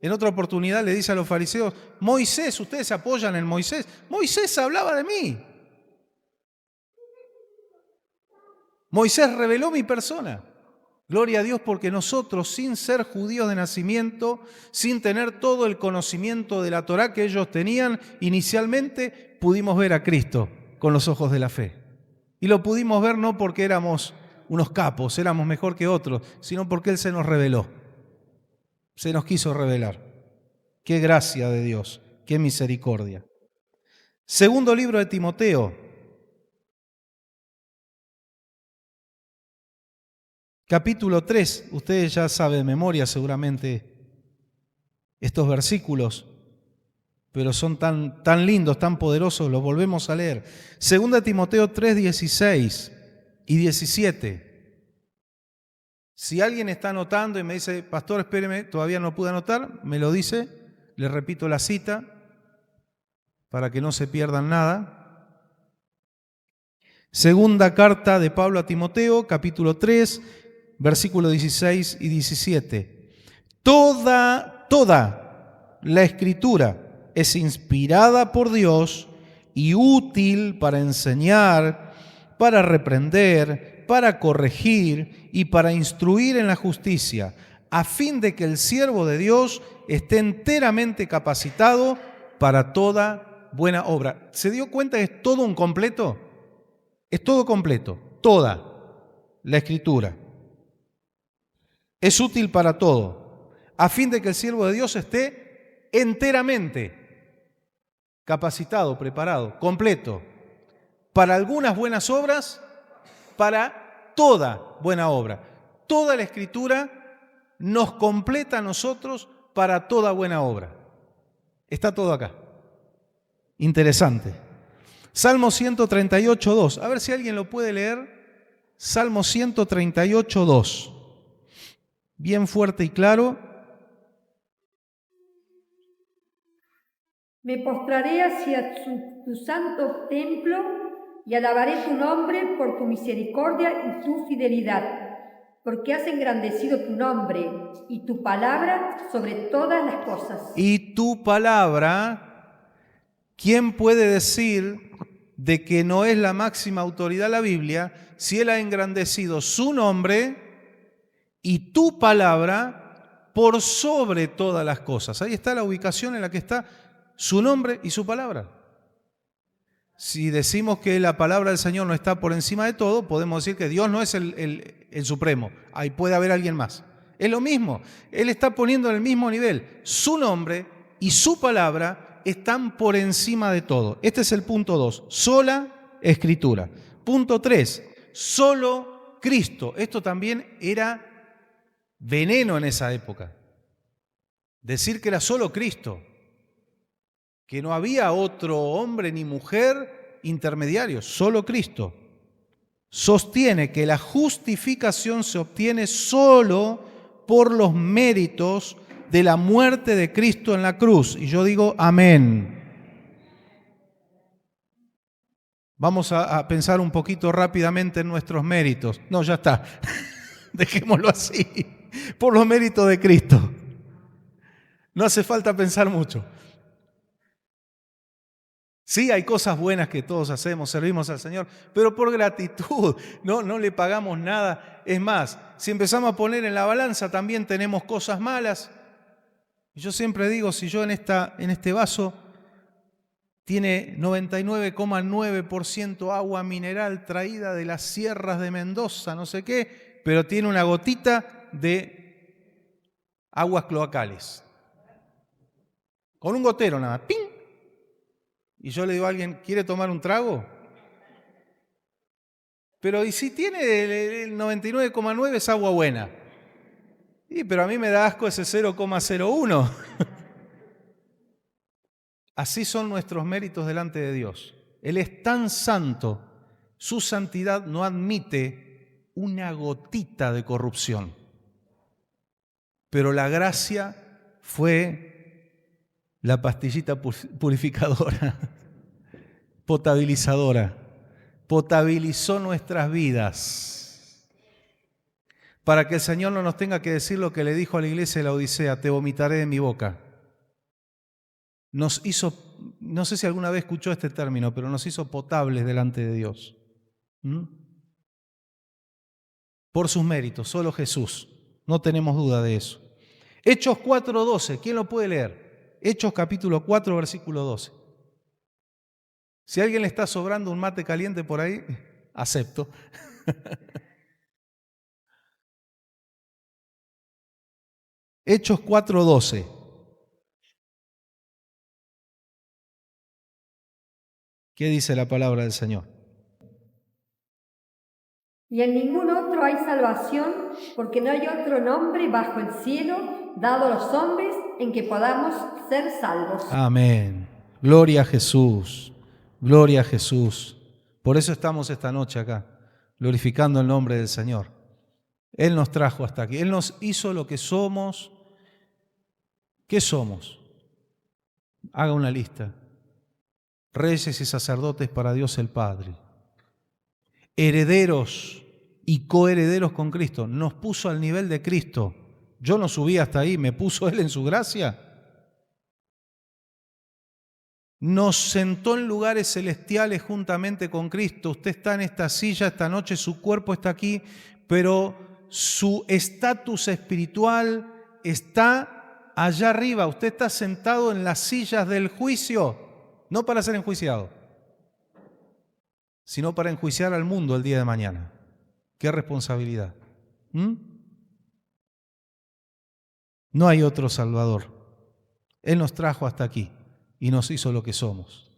En otra oportunidad le dice a los fariseos, Moisés, ustedes se apoyan en Moisés. Moisés hablaba de mí. Moisés reveló mi persona. Gloria a Dios, porque nosotros, sin ser judíos de nacimiento, sin tener todo el conocimiento de la Torá que ellos tenían, inicialmente pudimos ver a Cristo con los ojos de la fe. Y lo pudimos ver no porque éramos unos capos, éramos mejor que otros, sino porque Él se nos reveló, se nos quiso revelar. Qué gracia de Dios, qué misericordia. Segundo libro de Timoteo, capítulo 3, ustedes ya saben de memoria seguramente estos versículos, pero son tan lindos, tan poderosos, los volvemos a leer. Segunda Timoteo 3, 16 y 17. Si alguien está anotando y me dice, pastor, espéreme, todavía no pude anotar, me lo dice, le repito la cita para que no se pierdan nada. Segunda carta de Pablo a Timoteo, capítulo 3, versículos 16 y 17. Toda la Escritura es inspirada por Dios y útil para enseñar, para reprender, para corregir y para instruir en la justicia, a fin de que el siervo de Dios esté enteramente capacitado para toda buena obra. ¿Se dio cuenta que es todo un completo? Es todo completo, toda la Escritura. Es útil para todo, a fin de que el siervo de Dios esté enteramente capacitado, preparado, completo, para algunas buenas obras, para toda buena obra. Toda la Escritura nos completa a nosotros para toda buena obra. Está todo acá. Interesante. Salmo 138, 2. A ver si alguien lo puede leer. Salmo 138, 2. Bien fuerte y claro. Me postraré hacia tu santo templo y alabaré tu nombre por tu misericordia y tu fidelidad, porque has engrandecido tu nombre y tu palabra sobre todas las cosas. Y tu palabra, ¿quién puede decir de que no es la máxima autoridad la Biblia si Él ha engrandecido su nombre y tu palabra por sobre todas las cosas? Ahí está la ubicación en la que está su nombre y su palabra. Si decimos que la palabra del Señor no está por encima de todo, podemos decir que Dios no es el supremo. Ahí puede haber alguien más. Es lo mismo. Él está poniendo en el mismo nivel su nombre y su palabra están por encima de todo. Este es el punto 2, sola Escritura. Punto 3, solo Cristo. Esto también era veneno en esa época. Decir que era solo Cristo, que no había otro hombre ni mujer intermediario, solo Cristo. Sostiene que la justificación se obtiene solo por los méritos de la muerte de Cristo en la cruz. Y yo digo amén. Vamos a pensar un poquito rápidamente en nuestros méritos. No, ya está. Dejémoslo así. Por los méritos de Cristo. No hace falta pensar mucho. Sí, hay cosas buenas que todos hacemos, servimos al Señor, pero por gratitud, no le pagamos nada. Es más, si empezamos a poner en la balanza, también tenemos cosas malas. Yo siempre digo, si yo en este vaso tiene 99,9% agua mineral traída de las sierras de Mendoza, no sé qué, pero tiene una gotita de aguas cloacales. Con un gotero nada más, ¡ping! Y yo le digo a alguien, ¿quiere tomar un trago? Pero ¿y si tiene el 99,9 es agua buena? Sí, pero a mí me da asco ese 0,01. Así son nuestros méritos delante de Dios. Él es tan santo, su santidad no admite una gotita de corrupción. Pero la gracia fue la pastillita purificadora, potabilizadora. Potabilizó nuestras vidas para que el Señor no nos tenga que decir lo que le dijo a la iglesia de la Odisea: te vomitaré de mi boca. Nos hizo, no sé si alguna vez escuchó este término, pero nos hizo potables delante de Dios. Por sus méritos, solo Jesús. No tenemos duda de eso. Hechos 4:12, ¿quién lo puede leer? Hechos capítulo 4, versículo 12. Si a alguien le está sobrando un mate caliente por ahí, acepto. Hechos 4:12. ¿Qué dice la palabra del Señor? Y en ningún otro hay salvación, porque no hay otro nombre bajo el cielo dado a los hombres en que podamos ser salvos. Amén. Gloria a Jesús. Gloria a Jesús. Por eso estamos esta noche acá, glorificando el nombre del Señor. Él nos trajo hasta aquí. Él nos hizo lo que somos. ¿Qué somos? Haga una lista. Reyes y sacerdotes para Dios el Padre. Herederos y coherederos con Cristo. Nos puso al nivel de Cristo. Yo no subí hasta ahí, me puso Él en su gracia. Nos sentó en lugares celestiales juntamente con Cristo. Usted está en esta silla esta noche, su cuerpo está aquí, pero su estatus espiritual está allá arriba. Usted está sentado en las sillas del juicio, no para ser enjuiciado, sino para enjuiciar al mundo el día de mañana. ¡Qué responsabilidad! No hay otro Salvador. Él nos trajo hasta aquí y nos hizo lo que somos.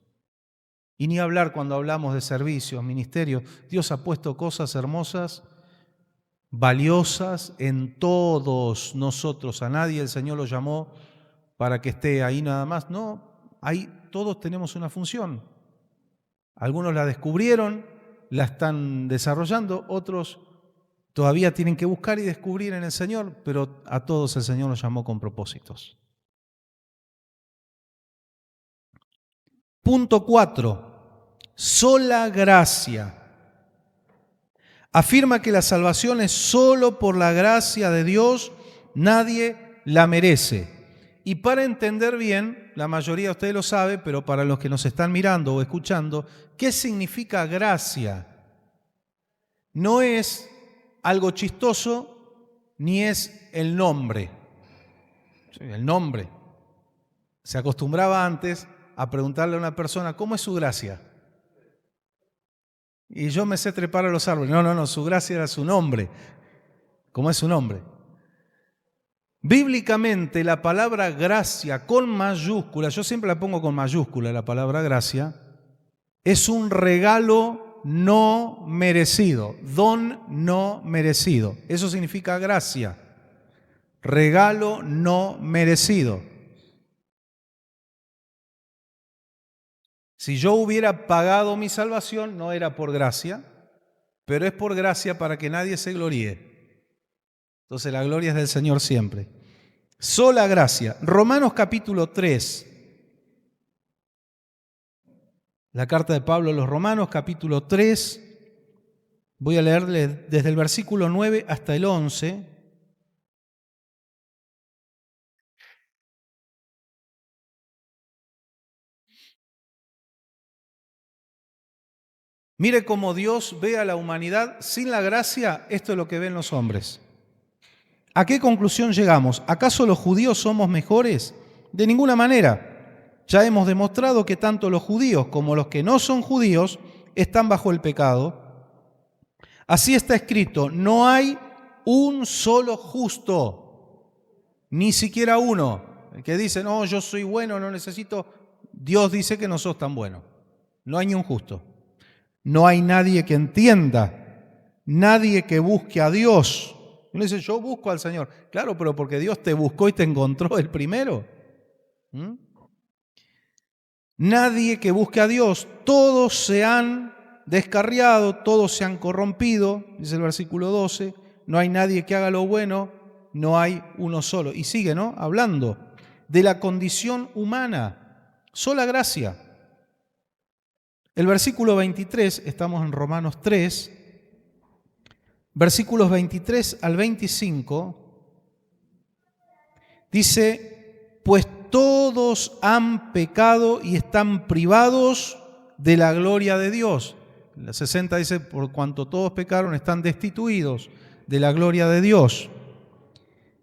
Y ni hablar cuando hablamos de servicios, ministerios. Dios ha puesto cosas hermosas, valiosas en todos nosotros. A nadie el Señor lo llamó para que esté ahí nada más. No, ahí todos tenemos una función. Algunos la descubrieron, la están desarrollando, otros todavía tienen que buscar y descubrir en el Señor, pero a todos el Señor los llamó con propósitos. Punto 4. Sola gracia. Afirma que la salvación es solo por la gracia de Dios, nadie la merece. Y para entender bien, la mayoría de ustedes lo sabe, pero para los que nos están mirando o escuchando, ¿qué significa gracia? No es algo chistoso, ni es el nombre. Sí, el nombre. Se acostumbraba antes a preguntarle a una persona, ¿cómo es su gracia? Y yo me sé trepar a los árboles. No, su gracia era su nombre. ¿Cómo es su nombre? Bíblicamente la palabra gracia con mayúscula, yo siempre la pongo con mayúscula la palabra gracia, es un regalo no merecido, don no merecido. Eso significa gracia, regalo no merecido. Si yo hubiera pagado mi salvación, no era por gracia, pero es por gracia para que nadie se gloríe. Entonces la gloria es del Señor siempre. Sola gracia. Romanos capítulo 3. La carta de Pablo a los Romanos capítulo 3. Voy a leerle desde el versículo 9 hasta el 11. Mire cómo Dios ve a la humanidad. Sin la gracia, esto es lo que ven los hombres. ¿A qué conclusión llegamos? ¿Acaso los judíos somos mejores? De ninguna manera. Ya hemos demostrado que tanto los judíos como los que no son judíos están bajo el pecado. Así está escrito, no hay un solo justo, ni siquiera uno. El que dice, no, yo soy bueno, no necesito. Dios dice que no sos tan bueno. No hay ni un justo. No hay nadie que entienda, nadie que busque a Dios. Uno dice, yo busco al Señor. Claro, pero porque Dios te buscó y te encontró el primero. Nadie que busque a Dios. Todos se han descarriado, todos se han corrompido, dice el versículo 12. No hay nadie que haga lo bueno, no hay uno solo. Y sigue, ¿no? Hablando de la condición humana. Sola gracia. El versículo 23, estamos en Romanos 3, versículos 23 al 25, dice, pues todos han pecado y están privados de la gloria de Dios. La 60 dice, por cuanto todos pecaron, están destituidos de la gloria de Dios.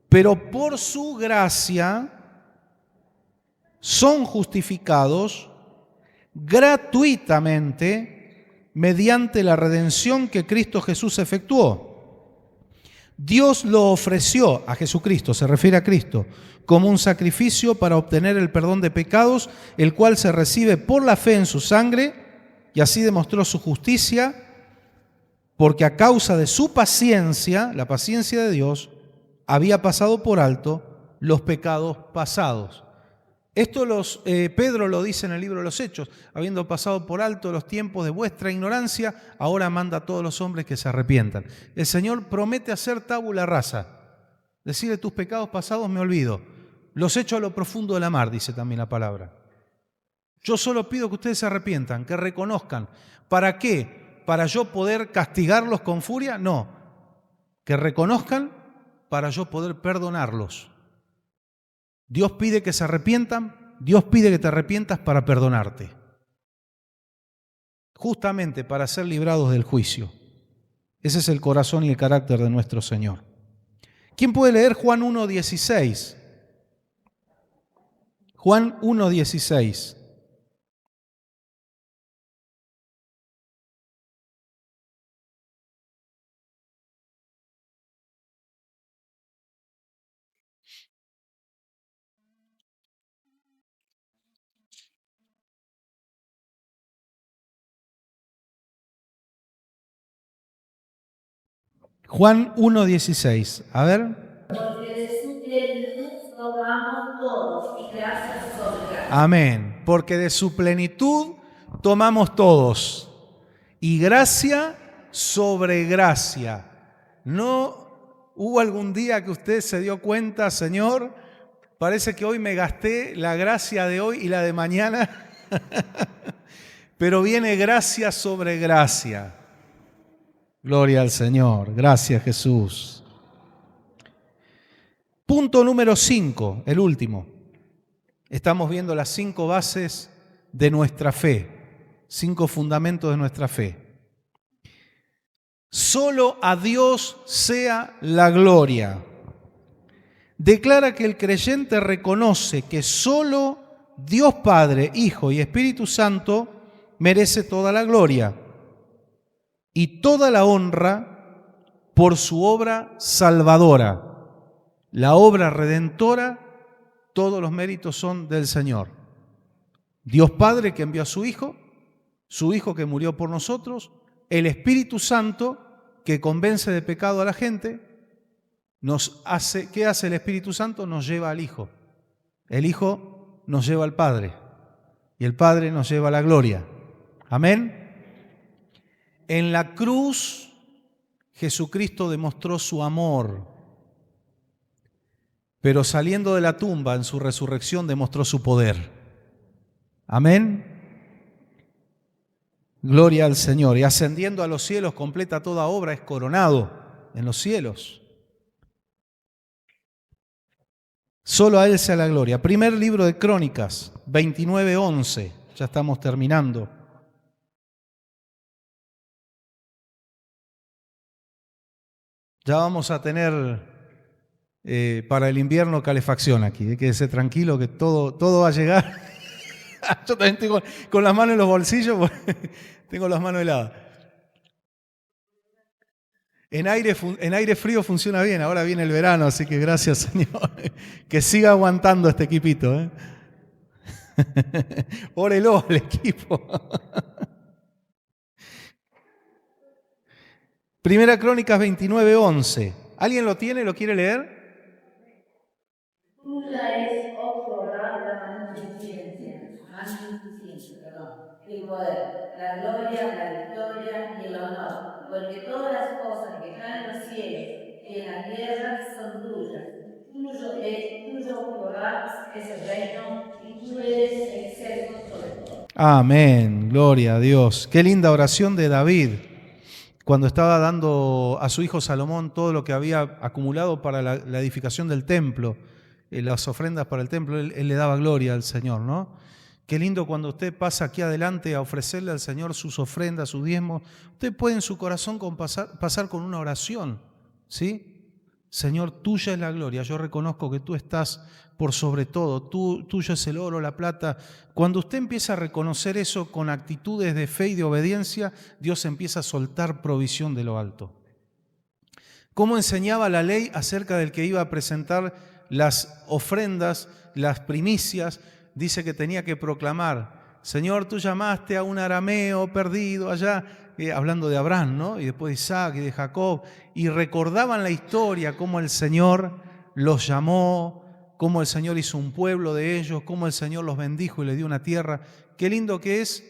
Pero por su gracia son justificados gratuitamente mediante la redención que Cristo Jesús efectuó. Dios lo ofreció a Jesucristo, se refiere a Cristo, como un sacrificio para obtener el perdón de pecados, el cual se recibe por la fe en su sangre, y así demostró su justicia, porque a causa de su paciencia, la paciencia de Dios, había pasado por alto los pecados pasados. Esto Pedro lo dice en el libro de los Hechos, habiendo pasado por alto los tiempos de vuestra ignorancia, ahora manda a todos los hombres que se arrepientan. El Señor promete hacer tabula rasa, decir de tus pecados pasados me olvido, los echo a lo profundo de la mar, dice también la palabra. Yo solo pido que ustedes se arrepientan, que reconozcan. ¿Para qué? ¿Para yo poder castigarlos con furia? No, que reconozcan para yo poder perdonarlos. Dios pide que se arrepientan, Dios pide que te arrepientas para perdonarte. Justamente para ser librados del juicio. Ese es el corazón y el carácter de nuestro Señor. ¿Quién puede leer Juan 1:16? Juan 1:16. Juan 1:16. A ver. Porque de su plenitud tomamos todos y gracia sobre gracia. Amén. Porque de su plenitud tomamos todos y gracia sobre gracia. ¿No hubo algún día que usted se dio cuenta, Señor, parece que hoy me gasté la gracia de hoy y la de mañana? Pero viene gracia sobre gracia. Gloria al Señor. Gracias, Jesús. Punto número 5, el último. Estamos viendo las 5 bases de nuestra fe, 5 fundamentos de nuestra fe. Solo a Dios sea la gloria. Declara que el creyente reconoce que solo Dios Padre, Hijo y Espíritu Santo merece toda la gloria y toda la honra por su obra salvadora. la obra redentora, todos los méritos son del Señor. Dios Padre que envió a su Hijo que murió por nosotros, el Espíritu Santo que convence de pecado a la gente, ¿qué hace el Espíritu Santo? Nos lleva al Hijo. El Hijo nos lleva al Padre y el Padre nos lleva a la gloria. Amén. En la cruz Jesucristo demostró su amor, pero saliendo de la tumba en su resurrección demostró su poder. Amén. Gloria al Señor. Y ascendiendo a los cielos completa toda obra, es coronado en los cielos. Solo a Él sea la gloria. Primer libro de Crónicas, 29:11. Ya estamos terminando. Ya vamos a tener para el invierno calefacción aquí. Quédese tranquilo que todo va a llegar. Yo también tengo con las manos en los bolsillos, porque tengo las manos heladas. En aire frío funciona bien, ahora viene el verano, así que gracias, Señor. Que siga aguantando este equipito. Órelo al equipo. Primera Crónicas 29:11. ¿Alguien lo tiene? ¿Lo quiere leer? Tuya es, oh Jehová, la magnificencia, el poder, la gloria, la victoria y el honor, porque todas las cosas que están en los cielos y en la tierra son tuyas. Tuyo, Jehová, es el reino y tú eres excelso sobre todo. Amén, gloria a Dios. Qué linda oración de David, cuando estaba dando a su hijo Salomón todo lo que había acumulado para la edificación del templo, las ofrendas para el templo, él le daba gloria al Señor, ¿no? Qué lindo cuando usted pasa aquí adelante a ofrecerle al Señor sus ofrendas, sus diezmos. Usted puede en su corazón pasar con una oración, ¿sí? Señor, tuya es la gloria. Yo reconozco que tú estás por sobre todo. Tuyo es el oro, la plata. Cuando usted empieza a reconocer eso con actitudes de fe y de obediencia, Dios empieza a soltar provisión de lo alto. ¿Cómo enseñaba la ley acerca del que iba a presentar las ofrendas, las primicias? Dice que tenía que proclamar: Señor, tú llamaste a un arameo perdido allá, hablando de Abraham, ¿no? Y después de Isaac y de Jacob, y recordaban la historia, cómo el Señor los llamó, cómo el Señor hizo un pueblo de ellos, cómo el Señor los bendijo y les dio una tierra. Qué lindo que es.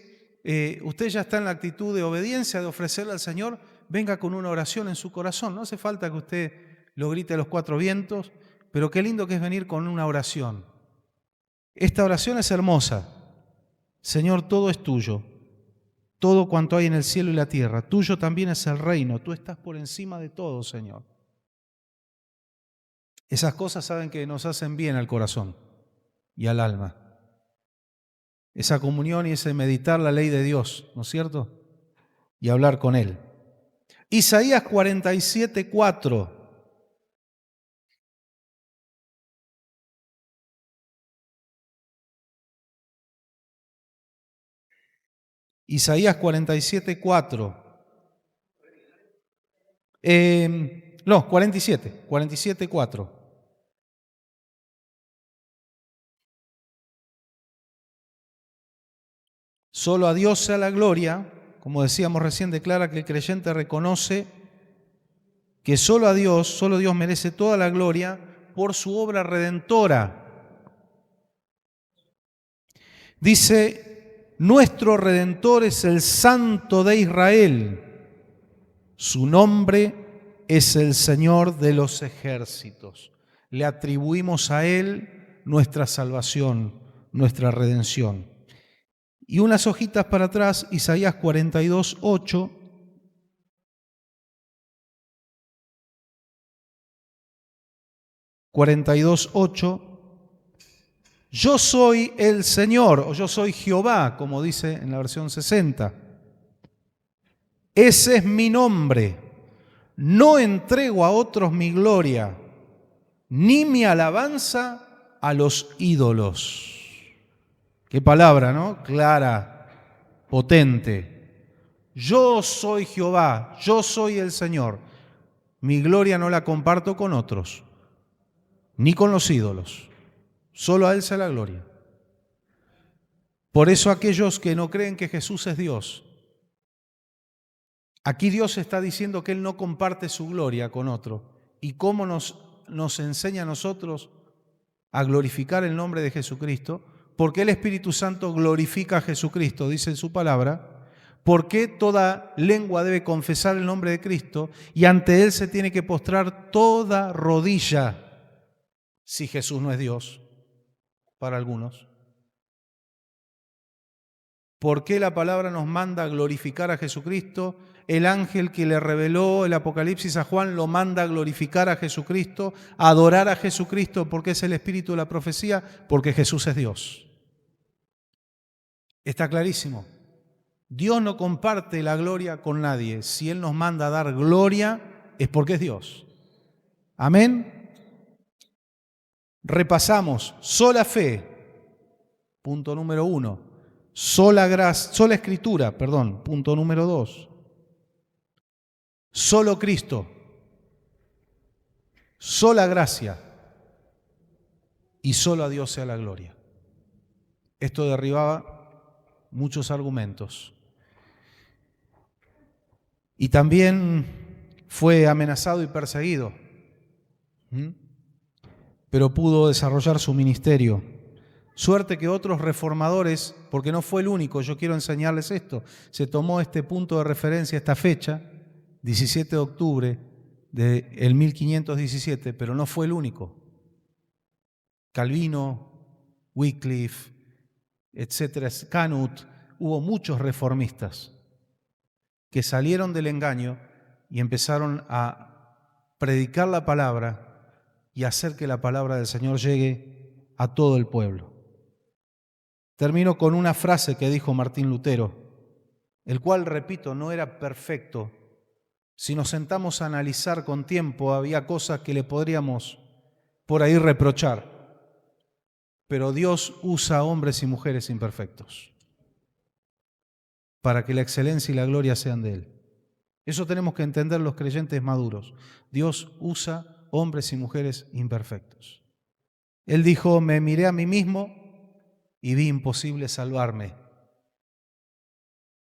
Usted ya está en la actitud de obediencia, de ofrecerle al Señor. Venga con una oración en su corazón. No hace falta que usted lo grite a los cuatro vientos, pero qué lindo que es venir con una oración. Esta oración es hermosa. Señor, todo es tuyo. Todo cuanto hay en el cielo y la tierra. Tuyo también es el reino. Tú estás por encima de todo, Señor. Esas cosas saben que nos hacen bien al corazón y al alma. Esa comunión y ese meditar la ley de Dios, ¿no es cierto? Y hablar con Él. Isaías 47:4. Isaías 47:4. No, 47:4. Solo a Dios sea la gloria. Como decíamos recién, declara que el creyente reconoce que solo Dios merece toda la gloria por su obra redentora. Dice: nuestro Redentor es el Santo de Israel. Su nombre es el Señor de los ejércitos. Le atribuimos a Él nuestra salvación, nuestra redención. Y unas hojitas para atrás, Isaías 42:8. Yo soy el Señor, o yo soy Jehová, como dice en la versión 60. Ese es mi nombre. No entrego a otros mi gloria, ni mi alabanza a los ídolos. Qué palabra, ¿no? Clara, potente. Yo soy Jehová, yo soy el Señor. Mi gloria no la comparto con otros. ni con los ídolos. Solo a Él sea la gloria. Por eso aquellos que no creen que Jesús es Dios, aquí Dios está diciendo que Él no comparte su gloria con otro. ¿Y cómo nos enseña a nosotros a glorificar el nombre de Jesucristo? Porque el Espíritu Santo glorifica a Jesucristo, dice en su palabra. Porque toda lengua debe confesar el nombre de Cristo y ante Él se tiene que postrar toda rodilla, si Jesús no es Dios, para algunos. ¿Por qué la palabra nos manda a glorificar a Jesucristo? El ángel que le reveló el Apocalipsis a Juan lo manda a glorificar a Jesucristo, a adorar a Jesucristo, porque es el espíritu de la profecía, porque Jesús es Dios. Está clarísimo. Dios no comparte la gloria con nadie. Si Él nos manda a dar gloria, es porque es Dios. Amén. Repasamos. Sola fe. Punto número 1. Sola escritura. Punto número 2. Solo Cristo. Sola gracia. Y solo a Dios sea la gloria. Esto derribaba muchos argumentos. Y también fue amenazado y perseguido, pero pudo desarrollar su ministerio. Suerte que otros reformadores, porque no fue el único, yo quiero enseñarles esto, se tomó este punto de referencia, esta fecha, 17 de octubre del 1517, pero no fue el único. Calvino, Wycliffe, etcétera, Canut, hubo muchos reformistas que salieron del engaño y empezaron a predicar la palabra y hacer que la palabra del Señor llegue a todo el pueblo. Termino con una frase que dijo Martín Lutero, el cual, repito, no era perfecto. Si nos sentamos a analizar con tiempo, había cosas que le podríamos por ahí reprochar, pero Dios usa hombres y mujeres imperfectos para que la excelencia y la gloria sean de Él. Eso tenemos que entender los creyentes maduros. Dios usa hombres y mujeres imperfectos. Él dijo, me miré a mí mismo y vi imposible salvarme.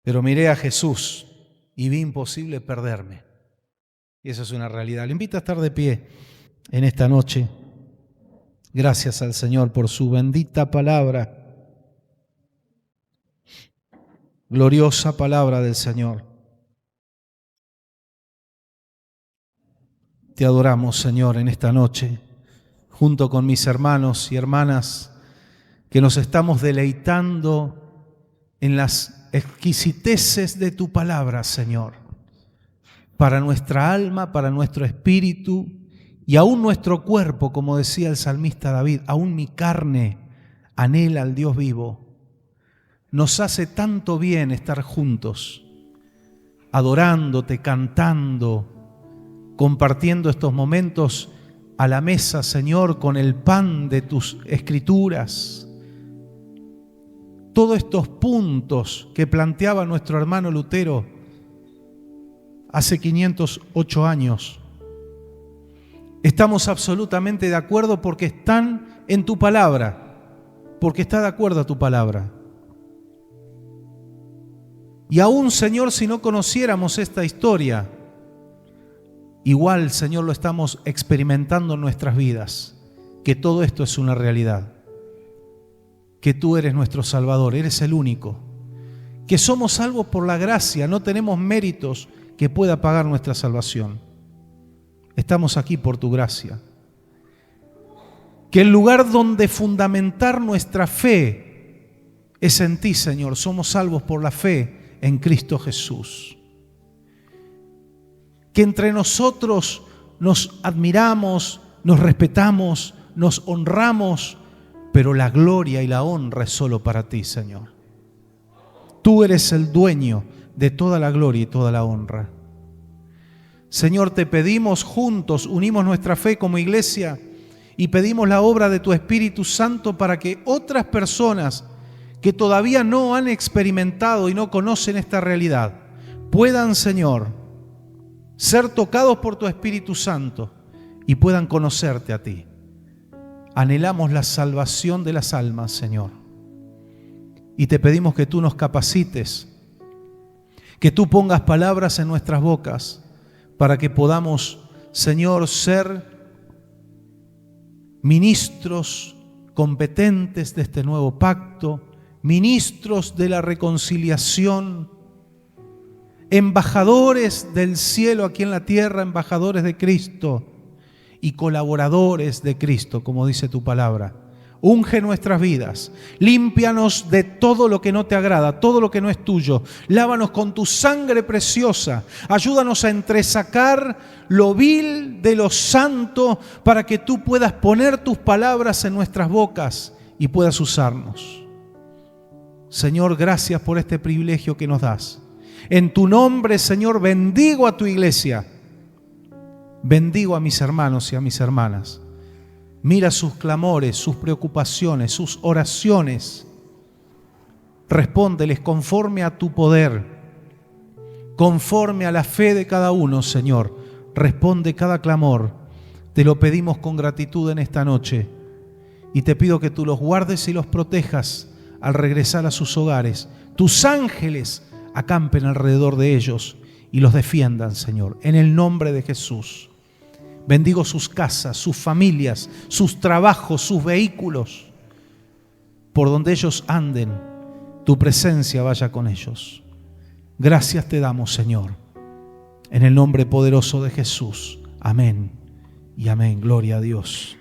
Pero miré a Jesús y vi imposible perderme. Y eso es una realidad. Le invito a estar de pie en esta noche. Gracias al Señor por su bendita palabra. Gloriosa palabra del Señor. Te adoramos, Señor, en esta noche, junto con mis hermanos y hermanas, que nos estamos deleitando en las exquisiteces de tu palabra, Señor, para nuestra alma, para nuestro espíritu y aún nuestro cuerpo, como decía el salmista David, aún mi carne anhela al Dios vivo. Nos hace tanto bien estar juntos, adorándote, cantando, compartiendo estos momentos a la mesa, Señor, con el pan de tus escrituras. Todos estos puntos que planteaba nuestro hermano Lutero hace 508 años, estamos absolutamente de acuerdo porque están en tu palabra, porque está de acuerdo a tu palabra. Y aún, Señor, si no conociéramos esta historia, igual, Señor, lo estamos experimentando en nuestras vidas, que todo esto es una realidad, que tú eres nuestro Salvador, eres el único, que somos salvos por la gracia, no tenemos méritos que pueda pagar nuestra salvación. Estamos aquí por tu gracia. Que el lugar donde fundamentar nuestra fe es en ti, Señor. Somos salvos por la fe en Cristo Jesús. Que entre nosotros nos admiramos, nos respetamos, nos honramos, pero la gloria y la honra es solo para ti, Señor. Tú eres el dueño de toda la gloria y toda la honra. Señor, te pedimos juntos, unimos nuestra fe como iglesia y pedimos la obra de tu Espíritu Santo para que otras personas que todavía no han experimentado y no conocen esta realidad puedan, Señor, ser tocados por tu Espíritu Santo y puedan conocerte a ti. anhelamos la salvación de las almas, Señor. Y te pedimos que tú nos capacites, que tú pongas palabras en nuestras bocas para que podamos, Señor, ser ministros competentes de este nuevo pacto, ministros de la reconciliación, embajadores del cielo aquí en la tierra, embajadores de Cristo y colaboradores de Cristo, como dice tu palabra. Unge nuestras vidas, límpianos de todo lo que no te agrada, todo lo que no es tuyo. Lávanos con tu sangre preciosa. Ayúdanos a entresacar lo vil de lo santo para que tú puedas poner tus palabras en nuestras bocas y puedas usarnos. Señor, gracias por este privilegio que nos das. En tu nombre, Señor, bendigo a tu iglesia. Bendigo a mis hermanos y a mis hermanas. Mira sus clamores, sus preocupaciones, sus oraciones. Respóndeles conforme a tu poder, conforme a la fe de cada uno, Señor. Responde cada clamor. Te lo pedimos con gratitud en esta noche. Y te pido que tú los guardes y los protejas al regresar a sus hogares. Tus ángeles acampen alrededor de ellos y los defiendan, Señor, en el nombre de Jesús. Bendigo sus casas, sus familias, sus trabajos, sus vehículos. Por donde ellos anden, tu presencia vaya con ellos. Gracias te damos, Señor, en el nombre poderoso de Jesús. Amén y amén. Gloria a Dios.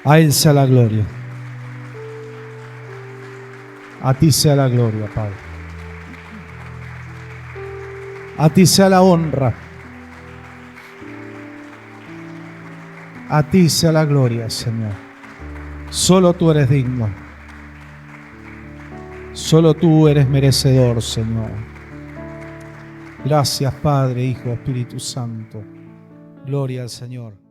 A Él sea la gloria. A ti sea la gloria, Padre. A ti sea la honra. A ti sea la gloria, Señor. Solo tú eres digno. Solo tú eres merecedor, Señor. Gracias, Padre, Hijo, Espíritu Santo. Gloria al Señor.